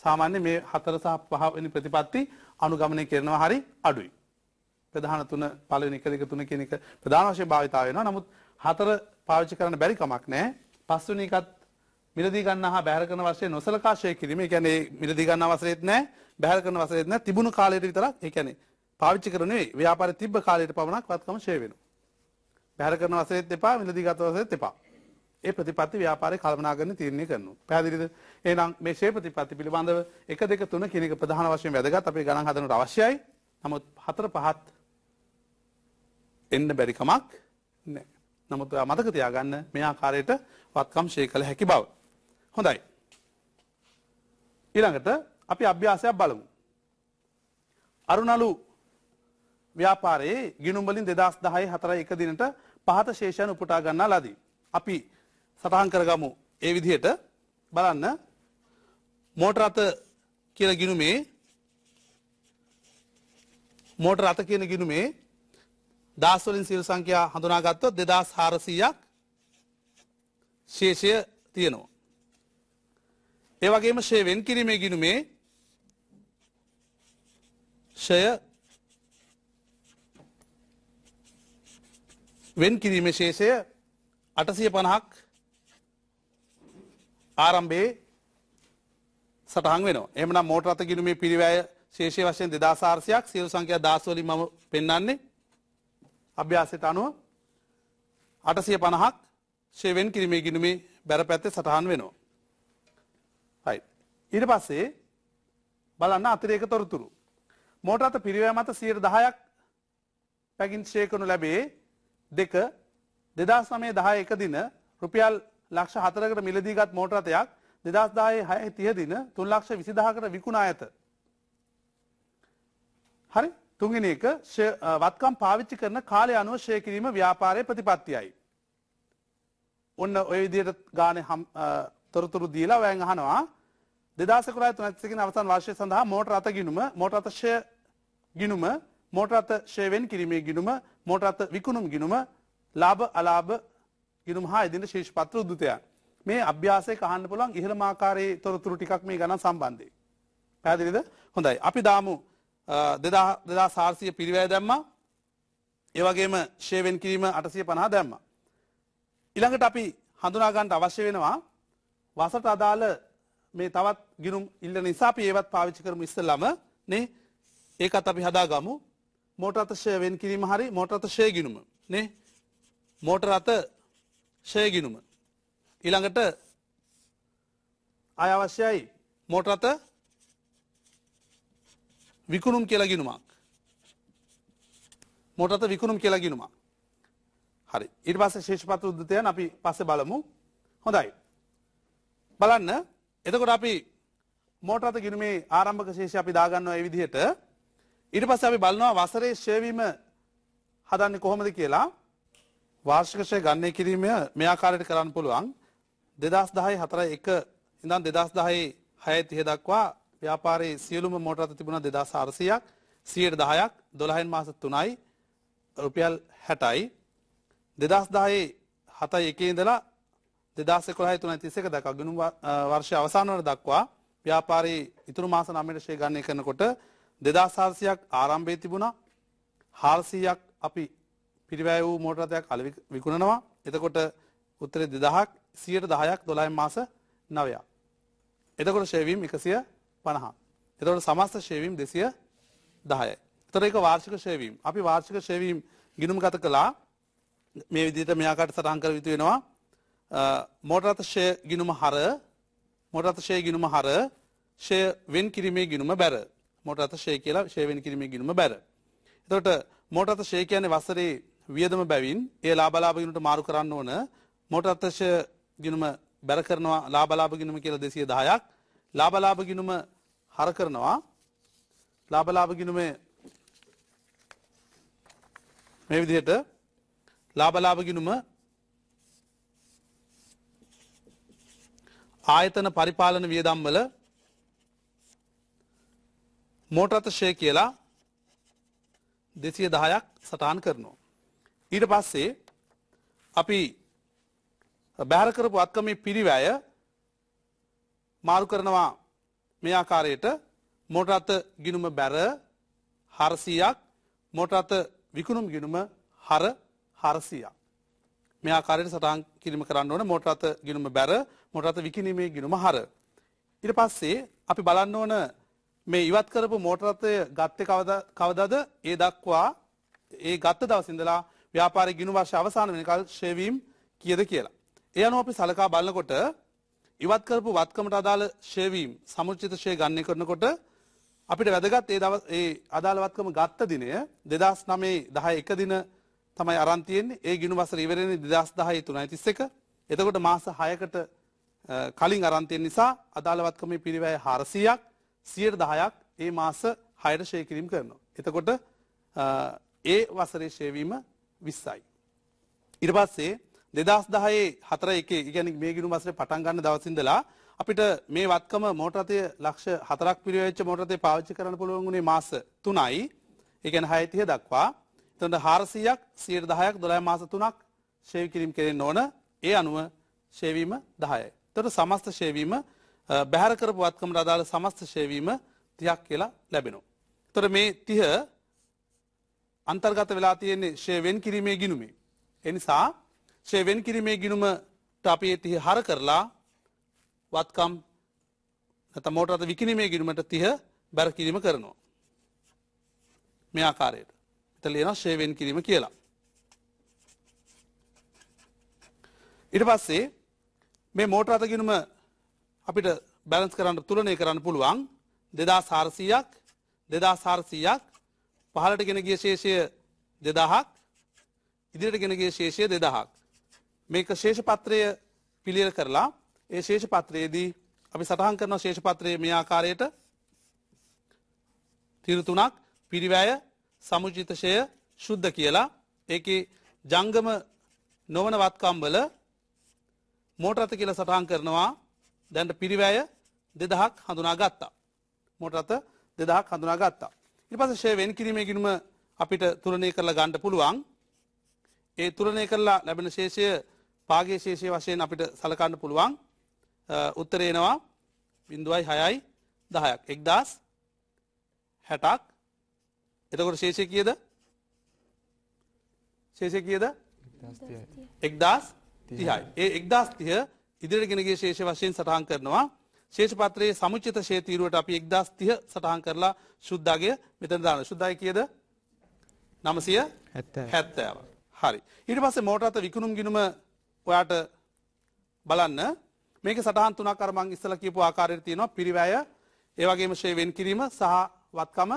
සාමාන්‍ය මේ 4 සහ 5 වෙනි ප්‍රතිපත්ති අනුගමනය කරනවා හරි අඩුයි. ප්‍රධාන තුන පළවෙනි 1 2 3 කියන එක ප්‍රධාන වශයෙන් භාවිතා වෙනවා. නමුත් 4 පාවිච්චි කරන්න බැරි කමක් නැහැ. පස්වෙනි එකත් මිලදී ගන්නා හා බැහැර කරන වර්ෂයේ නොසලකා ෂේ කිරීම. ඒ කියන්නේ මිලදී ගන්නා වසරේත් නැහැ, බැහැර කරන වසරේත් නැහැ. තිබුණු කාලයට විතරක් ඒ කියන්නේ පාවිච්චි කරන නෙවෙයි ව්‍යාපාරේ තිබ්බ කාලයට පමණක් වත්කම ෂේ වෙනවා. බැහැර කරන වසරේත් එපා, මිලදී ගත වසරේත් එපා. ඒ ප්‍රතිපත්ති ව්‍යාපාරේ කළමනාකරන තීරණය කරනවා. පැහැදිලිද? එහෙනම් මේ ෂේ ප්‍රතිපත්ති පිළිබඳව 1 2 3 කියන එක ප්‍රධාන වශයෙන් වැදගත්. අපේ ගණන් හදනට අවශ්‍යයි. නමුත් 4 5ත් එන්න බැරි කමක් නැහැ. නමුත් ඔයා මතක තියාගන්න මේ ආකාරයට වත්කම් ෂේ කළ හැකි බව. හොඳයි. ඊළඟට අපි අභ්‍යාසයක් බලමු. අරුණලු ව්‍යාපාරයේ ගිණුම් වලින් 2010 4 1 දිනට පහත ශේෂයන් උපුටා ගන්නා ලදී. අපි සටහන් කරගමු ඒ විදිහට බලන්න මෝටර රථ කියන ගිණුමේ මෝටර රථ කියන ගිණුමේ දාස් වලින් සියලු සංඛ්‍යා හඳුනා ගත්තොත් 2400ක් ශේෂය තියෙනවා. ඒ වගේම ෂේ වෙන් කිරීමේ ගිණුමේ ෂය වෙන් කිරීමේ ශේෂය 850ක් ආරම්භයේ සටහන් වෙනවා. එහෙමනම් මෝටර රථ ගිණුමේ පිරිවැය ශේෂය වශයෙන් 2400ක් සියලු සංඛ්‍යා 10 වලින් මම පෙන්වන්නේ අභ්‍යාසයට අනුව 850ක් ෂේ වෙන් කිරීමේ ගිණුමේ බැර පැත්තේ සටහන් වෙනවා. right. ඊට පස්සේ බලන්න අතිරේක තොරතුරු. මෝටර රථ පිරිවැය මත 10%ක් පැකින් ෂේ කරනු ලැබේ 2 2009 10 1 දින රුපියල් ලක්ෂ 4කට මිලදී ගත් මෝටර රථයක් 2010 6 30 දින 3,20,000කට විකුණා ඇත. හරි? තුන්වෙනි එක වත්කම් පාවිච්චි කරන කාලය අනුව ෂේ කිරීම ව්‍යාපාරයේ ප්‍රතිපත්තියයි. ඔන්න ඔය විදිහට ගානේ තොරතුරු දීලා ඔයන් අහනවා 2011 කින් අවසන් වර්ෂය සඳහා මෝටර රථ ගිණුම, මෝටර රථ ෂේ ගිණුම, මෝටර රථ ෂේ වෙන් කිරීමේ ගිණුම, මෝටර රථ විකුණුම් ගිණුම, ලාභ අලාභ ගිණුම හා එදින ශීර්ෂ පත්‍ර උද්දුතයන්. මේ අභ්‍යාසයක අහන්න පුළුවන් ඉහළම ආකාරයේ තොරතුරු ටිකක් මේ ගණන් සම්බන්ධයෙන්. පැහැදිලිද? හොඳයි. අපි දාමු 2400 පිරිවැය දැම්මා. ඒ වගේම ෂේ වෙන් කිරීම 850 දැම්මා. ඊළඟට අපි හඳුනා ගන්න අවශ්‍ය වෙනවා වසරට අදාළ මේ තවත් ගිණුම් ඉල්ලන නිසා අපි ඒවත් පාවිච්චි කරමු ඉස්සෙල්ලාම නේ. ඒකත් අපි හදාගමු. මෝටර රථ ෂය වෙන් කිරීම හරි මෝටර රථ ෂය ගිණුම නේ. මෝටර රථ ෂය ගිණුම. ඊළඟට ආය අවශ්‍යයි මෝටර රථ විකුණුම් කියලා ගිණුමක්. මෝටර රථ විකුණුම් කියලා ගිණුමක්. හරි. ඊට පස්සේ ශේෂපත්‍ර උද්දතයන් අපි පස්සේ බලමු. හොඳයි. බලන්න. එතකොට අපි මෝටර රථ ගිණුමේ ආරම්භක ශේෂය අපි දාගන්නවා මේ විදිහට. ඊට පස්සේ අපි බලනවා වසරේ ෂය වීම හදන්නේ කොහොමද කියලා. වාර්ෂික ෂය ගණනය කිරීම මේ ආකාරයට කරන්න පුළුවන්. 2010 4.1 ඉඳන් 2010 6.30 දක්වා ව්‍යාපාරයේ සියලුම මෝටර රථ තිබුණා 2400ක් 10%ක් 12 මාස 3යි රුපියල් 60යි 2010 7.1 ඉඳලා 2011 3.31 දක්වා ගිණුම් වර්ෂයේ අවසාන වන දක්වා ව්‍යාපාරයේ ඉතුරු මාස 9ට ෂය ගණනය කරනකොට 2400ක් ආරම්භයේ තිබුණා 400ක් අපි පිරිවැය වූ මෝටර රථයක් අල විකුණනවා. එතකොට උත්තරේ 2000ක් 10%ක් 12 මාස 9ක්. එතකොට ෂය වීම 150. එතකොට සමස්ත ෂය වීම 210යි. එතකොට ඒක වාර්ෂික ෂය වීම. අපි වාර්ෂික ෂය වීම ගිණුම්ගත කළා. මේ විදිහට මේ ආකාරයට සටහන් කර යුතු වෙනවා. මෝටර රථ ෂය ගිණුම හර මෝටර රථ ෂය ගිණුම හර ෂය වෙන් කිරීමේ ගිණුම බැර. මෝටර රථ ෂය කියලා ෂය වෙන් කිරීමේ ගිණුම බැර. එතකොට මෝටර රථ ෂය කියන්නේ වසරේ වියදම බැවින් ඒ ලාභ ගිණුමට මාරු කරන්න ඕන. මෝටර රථ ෂය ගිණුම බැර කරනවා ලාභ ගිණුම කියලා 210ක්. ලාභ ගිණුම හර කරනවා. ලාභ ගිණුමේ මේ විදිහට ලාභ ගිණුම ආයතන පරිපාලන වියදම් වල මෝටර රථ ෂය කියලා 210ක් සටහන් කරනවා. ඊට පස්සේ අපි බැහැර කරපු වත්කමේ පිරිවැය මාරු කරනවා මේ ආකාරයට මෝටර රථ ගිණුම බැර 400ක් මෝටර රථ විකුණුම් ගිණුම හර 400ක්. මේ ආකාරයට සටහන් කිරීම කරන්න ඕන මෝටර රථ ගිණුම බැර මෝටර රථ විකිණීමේ ගිණුම හර. ඊට පස්සේ අපි බලන්න ඕන මේ ඉවත් කරපු මෝටර රථය ගත්තේ කවදාද? ඒ දක්වා ඒ ගත්ත දවස් ඉඳලා ව්‍යාපාරික ගිණුම් වර්ෂ අවසාන වෙනකල් ෂය වීම කීයද කියලා. ඒ අනුව අපි සලකා බලනකොට ඉවත් කරපු වත්කමට අදාළ ෂය වීම සමුචිත ෂය ගණනය කරනකොට අපිට වැදගත් ඒ අදාළ වත්කම ගත්ත දිනය 2009 10 1 දින තමයි අරන් තියෙන්නේ. ඒ ගිණුම් වසර ඉවර වෙන්නේ 2010 3.31. එතකොට මාස 6කට කලින් අරන් තියෙන නිසා අදාළ වත්කමේ පිරිවැය 400ක් 10%ක් ඒ මාස 6ට ෂය කිරීම කරනවා. එතකොට ඒ වසරේ ෂය වීම 20යි. ඊට පස්සේ 2010 4.1 කියන්නේ මේ ගිණුම් වසරේ පටන් ගන්න දවස් ඉඳලා අපිට මේ වත්කම මෝටර රථය ලක්ෂ 4ක් පිරිවෙච්ච මෝටර රථය පාවිච්චි කරන්න පුළුවන් වුණේ මාස 3යි. ඒ කියන්නේ 6.30 දක්වා. එතකොට 400ක් 10%ක් 12 මාස 3ක් ෂය කිරීම කෙරෙන්න ඕන. ඒ අනුව ෂය වීම 10යි. එතකොට සමස්ත ෂය වීම බැහැර කරපු වත්කමට අදාළ සමස්ත ෂය වීම 30ක් කියලා ලැබෙනවා. එතකොට මේ 30 අන්තර්ගත වෙලා තියෙන්නේ ෂය වෙන් කිරීමේ ගිණුමේ. ඒ නිසා ෂය වෙන් කිරීමේ ගිණුමට අපි 30 හර කරලා වත්කම් නැත්නම් මෝටර රථ විකිණීමේ ගිණුමට 30 බැර කිරීම කරනවා. මේ ආකාරයට. මෙතන ලියනවා ෂය වෙන් කිරීම කියලා. ඊට පස්සේ මේ මෝටර රථ ගිණුම අපිට බැලන්ස් කරන්න තුලනය කරන්න පුළුවන් 2400ක් 2400ක් පහළට ගෙන ගිය ශේෂය 2000ක් ඉදිරියට ගෙන ගිය ශේෂය 2000ක්. මේක ශේෂ පත්‍රය පිළියෙල කරලා ඒ ශේෂ පත්‍රයේදී අපි සටහන් කරන ශේෂ පත්‍රයේ මේ ආකාරයට තීරු තුනක් පිරිවැය සමුචිත ෂය ශුද්ධ කියලා ඒකේ ජංගම නොවන වත්කම් වල මෝටර රථ කියලා සටහන් කරනවා. දැන් පිරිවැය 2000ක් හඳුනා ගත්තා. මෝටර රථ 2000ක් හඳුනා ගත්තා. ඊට පස්සේ ෂය වෙන් කිරීමේ ගිණුම අපිට තුලනය කරලා ගන්න පුළුවන්. ඒ තුලනය කරලා ලැබෙන ශේෂය පාගේ ශේෂය වශයෙන් අපිට සලකන්න පුළුවන්. උත්තරේ එනවා 0.6යි 10ක් 1060ක්. එතකොට ශේෂය කීයද? ශේෂය කීයද? 1030යි. 1030යි. 30යි. ඒ 1030 ඉදිරියට ගෙන ගිය ශේෂ වශයෙන් සටහන් කරනවා. ශේෂ පත්‍රයේ සමුචිත ශේ තීරුවට අපි 1030 සටහන් කරලා ශුද්ධාගය මෙතන දානවා. ශුද්ධාගය කීයද? 970. හරි. ඊට පස්සේ මෝටර අත විකුණුම් ගිණුම ඔයාට බලන්න මේකේ සටහන් තුනක් අර මම ඉස්සලා කියපු ආකාරයට තියෙනවා. පිරිවැය, ඒ වගේම ශේ වෙන් කිරීම සහ වත්කම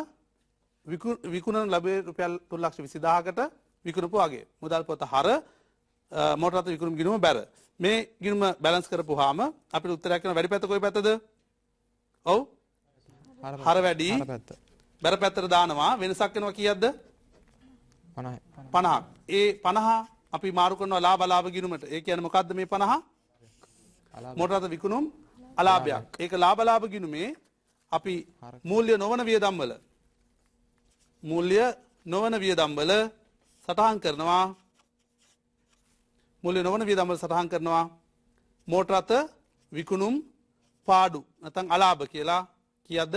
විකුණන ලැබේ රුපියල් 3,20,000කට විකුණපු වගේ. මුදල් පොත හර මෝටර අත විකුණුම් ගිණුම බැර. මේ ගිණුම බැලන්ස් කරපුවාම අපිට උත්තරයක් වෙන වැඩි පැත්ත කොයි පැත්තද? ඔව්. හර වැඩි. බැර පැත්තට දානවා. වෙනසක් වෙනවා කීයක්ද? 50ක්. ඒ 50 අපි මාරු කරනවා ලාභ ගිණුමට. ඒ කියන්නේ මොකද්ද මේ 50? මෝටර අත විකුණුම් අලාභයක්. ඒක ලාභ ගිණුමේ අපි මූල්‍ය නොවන වියදම් වල සටහන් කරනවා. මූල්‍ය නොවන වියදම් වල සටහන් කරනවා. මෝටර අත විකුණුම් පාඩු නැත්නම් අලාභ කියලා කීයක්ද?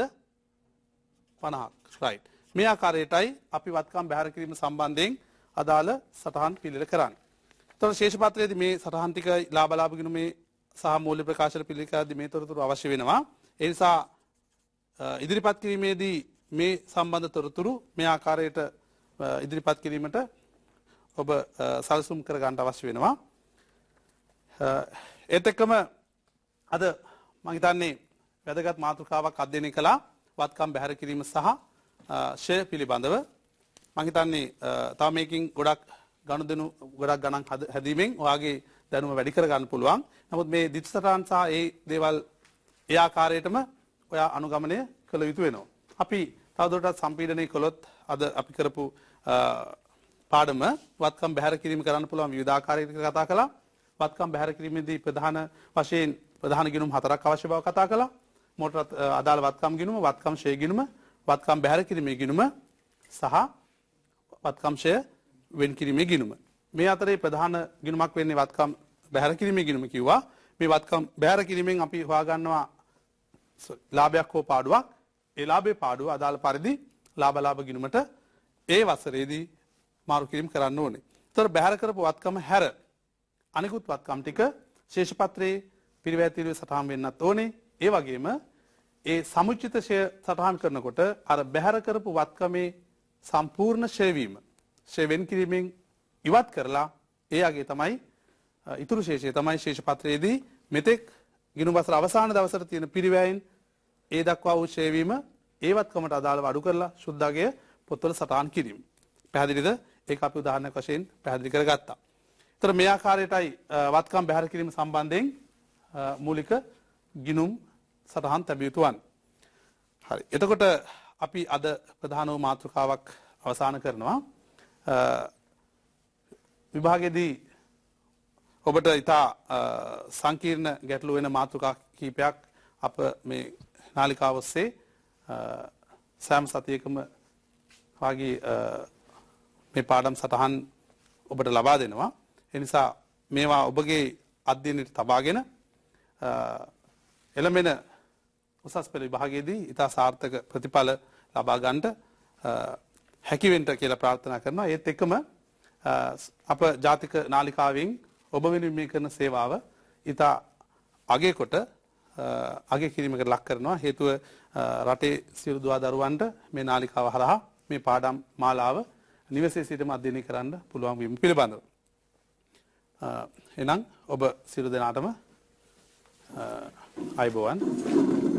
50ක්. right. මේ ආකාරයටයි අපි වත්කම් බැහැර කිරීම සම්බන්ධයෙන් අදාළ සටහන් පිළිල කරන්නේ. එතකොට ශේෂ පත්‍රයේදී මේ සටහන් ටික ලාභ ගිණුමේ සහ මූල්‍ය ප්‍රකාශන පිළිල කරද්දී මේ තොරතුරු අවශ්‍ය වෙනවා. ඒ නිසා ඉදිරිපත් කිරීමේදී මේ සම්බන්ධ තොරතුරු මේ ආකාරයට ඉදිරිපත් කිරීමට ඔබ සැලසුම් කර ගන්න අවශ්‍ය වෙනවා. ඒත් එක්කම අද මම හිතන්නේ වැදගත් මාතෘකාවක් අධ්‍යයනය කළා වත්කම් බැහැර කිරීම සහ ෂෙයා පිළිබඳව. මම හිතන්නේ තව මේකෙන් ගොඩක් ගණන් හැදීමෙන් ඔයාගේ දැනුම වැඩි කර ගන්න පුළුවන්. නමුත් මේ දිට්ඨසටහන් සහ ඒ දේවල් ඒ ආකාරයටම ඔයා අනුගමනය කළ යුතු වෙනවා. අපි තවදුරටත් සම්පීඩනය කළොත් අද අපි කරපු පාඩම වත්කම් බැහැර කිරීම කරන්න පුළුවන් විවිධ ආකාරයකට කතා කළා. වත්කම් බැහැර කිරීමේදී ප්‍රධාන වශයෙන් ප්‍රධාන ගිණුම් 4ක් අවශ්‍ය බව කතා කළා. මෝටර අදාළ වත්කම් ගිණුම, වත්කම් ෂේ ගිණුම, වත්කම් බැහැර කිරීමේ ගිණුම සහ වත්කම් ෂේ වෙන් කිරීමේ ගිණුම. මේ අතරේ ප්‍රධාන ගිණුමක් වෙන්නේ වත්කම් බැහැර කිරීමේ ගිණුම කිව්වා. මේ වත්කම් බැහැර කිරීමෙන් අපි හොයාගන්නවා ලාභයක් හෝ පාඩුවක්. ඒ ලාභේ පාඩුව අදාළ පරිදි ලාභ ගිණුමට ඒ වසරේදී මාරු කිරීම කරන්න ඕනේ. ඒතර බැහැර කරපු වත්කම හැර අනිකුත් වත්කම් ටික ශේෂ පත්‍රයේ පිරිවැය තීරුවේ සටහන් වෙන්නත් ඕනේ. ඒ වගේම ඒ සමුචිත ෂය සටහන් කරනකොට අර බැහැර කරපු වත්කමේ සම්පූර්ණ ෂය වීම ෂය වෙන් කිරීමෙන් ඉවත් කරලා ඒ අගේ තමයි ඉතුරු ශේෂය තමයි ශේෂ පත්‍රයේදී මෙතෙක් ගිණුම් වසර අවසාන දවසට තියෙන පිරිවැයෙන් ඒ දක්වා වූ ෂය වීම ඒ වත්කමට අදාළව අඩු කරලා ශුද්ධාගය පොත්වල සටහන් කිරීම. පැහැදිලිද? ඒක අපි උදාහරණයක් වශයෙන් පැහැදිලි කරගත්තා. ඒතර මේ ආකාරයටයි වත්කම් බැහැර කිරීම සම්බන්ධයෙන් මූලික ගිණුම් සටහන් තැබිය යුතු වන්නේ. හරි. එතකොට අපි අද ප්‍රධාන වූ මාතෘකාවක් අවසන් කරනවා. විභාගයේදී ඔබට ඉතා සංකීර්ණ ගැටලු වෙන මාතෘකා කීපයක් අප මේ නාලිකාව ඔස්සේ සෑම සතියකම වාගේ මේ පාඩම් සටහන් ඔබට ලබා දෙනවා. ඒ නිසා මේවා ඔබගේ අධ්‍යයනයට තබාගෙන එළඹෙන උසස් පෙළ විභාගයේදී ඉතා සාර්ථක ප්‍රතිඵල ලබා ගන්නට හැකිවෙන්න කියලා ප්‍රාර්ථනා කරනවා. ඒත් එක්කම අප ජාතික නාලිකාවෙන් ඔබ වෙනුවෙන් මේ කරන සේවාව ඉතා අගය කොට අගය කිරීමකට ලක් කරනවා. හේතුව රටේ සියලු දුවා දරුවන්ට මේ නාලිකාව හරහා මේ පාඩම් මාලාව නිවසේ සිටම අධ්‍යයනය කරන්න පුළුවන් වීම පිළිබඳව. එහෙනම් ඔබ සියලු දෙනාටම අයබෝවන්.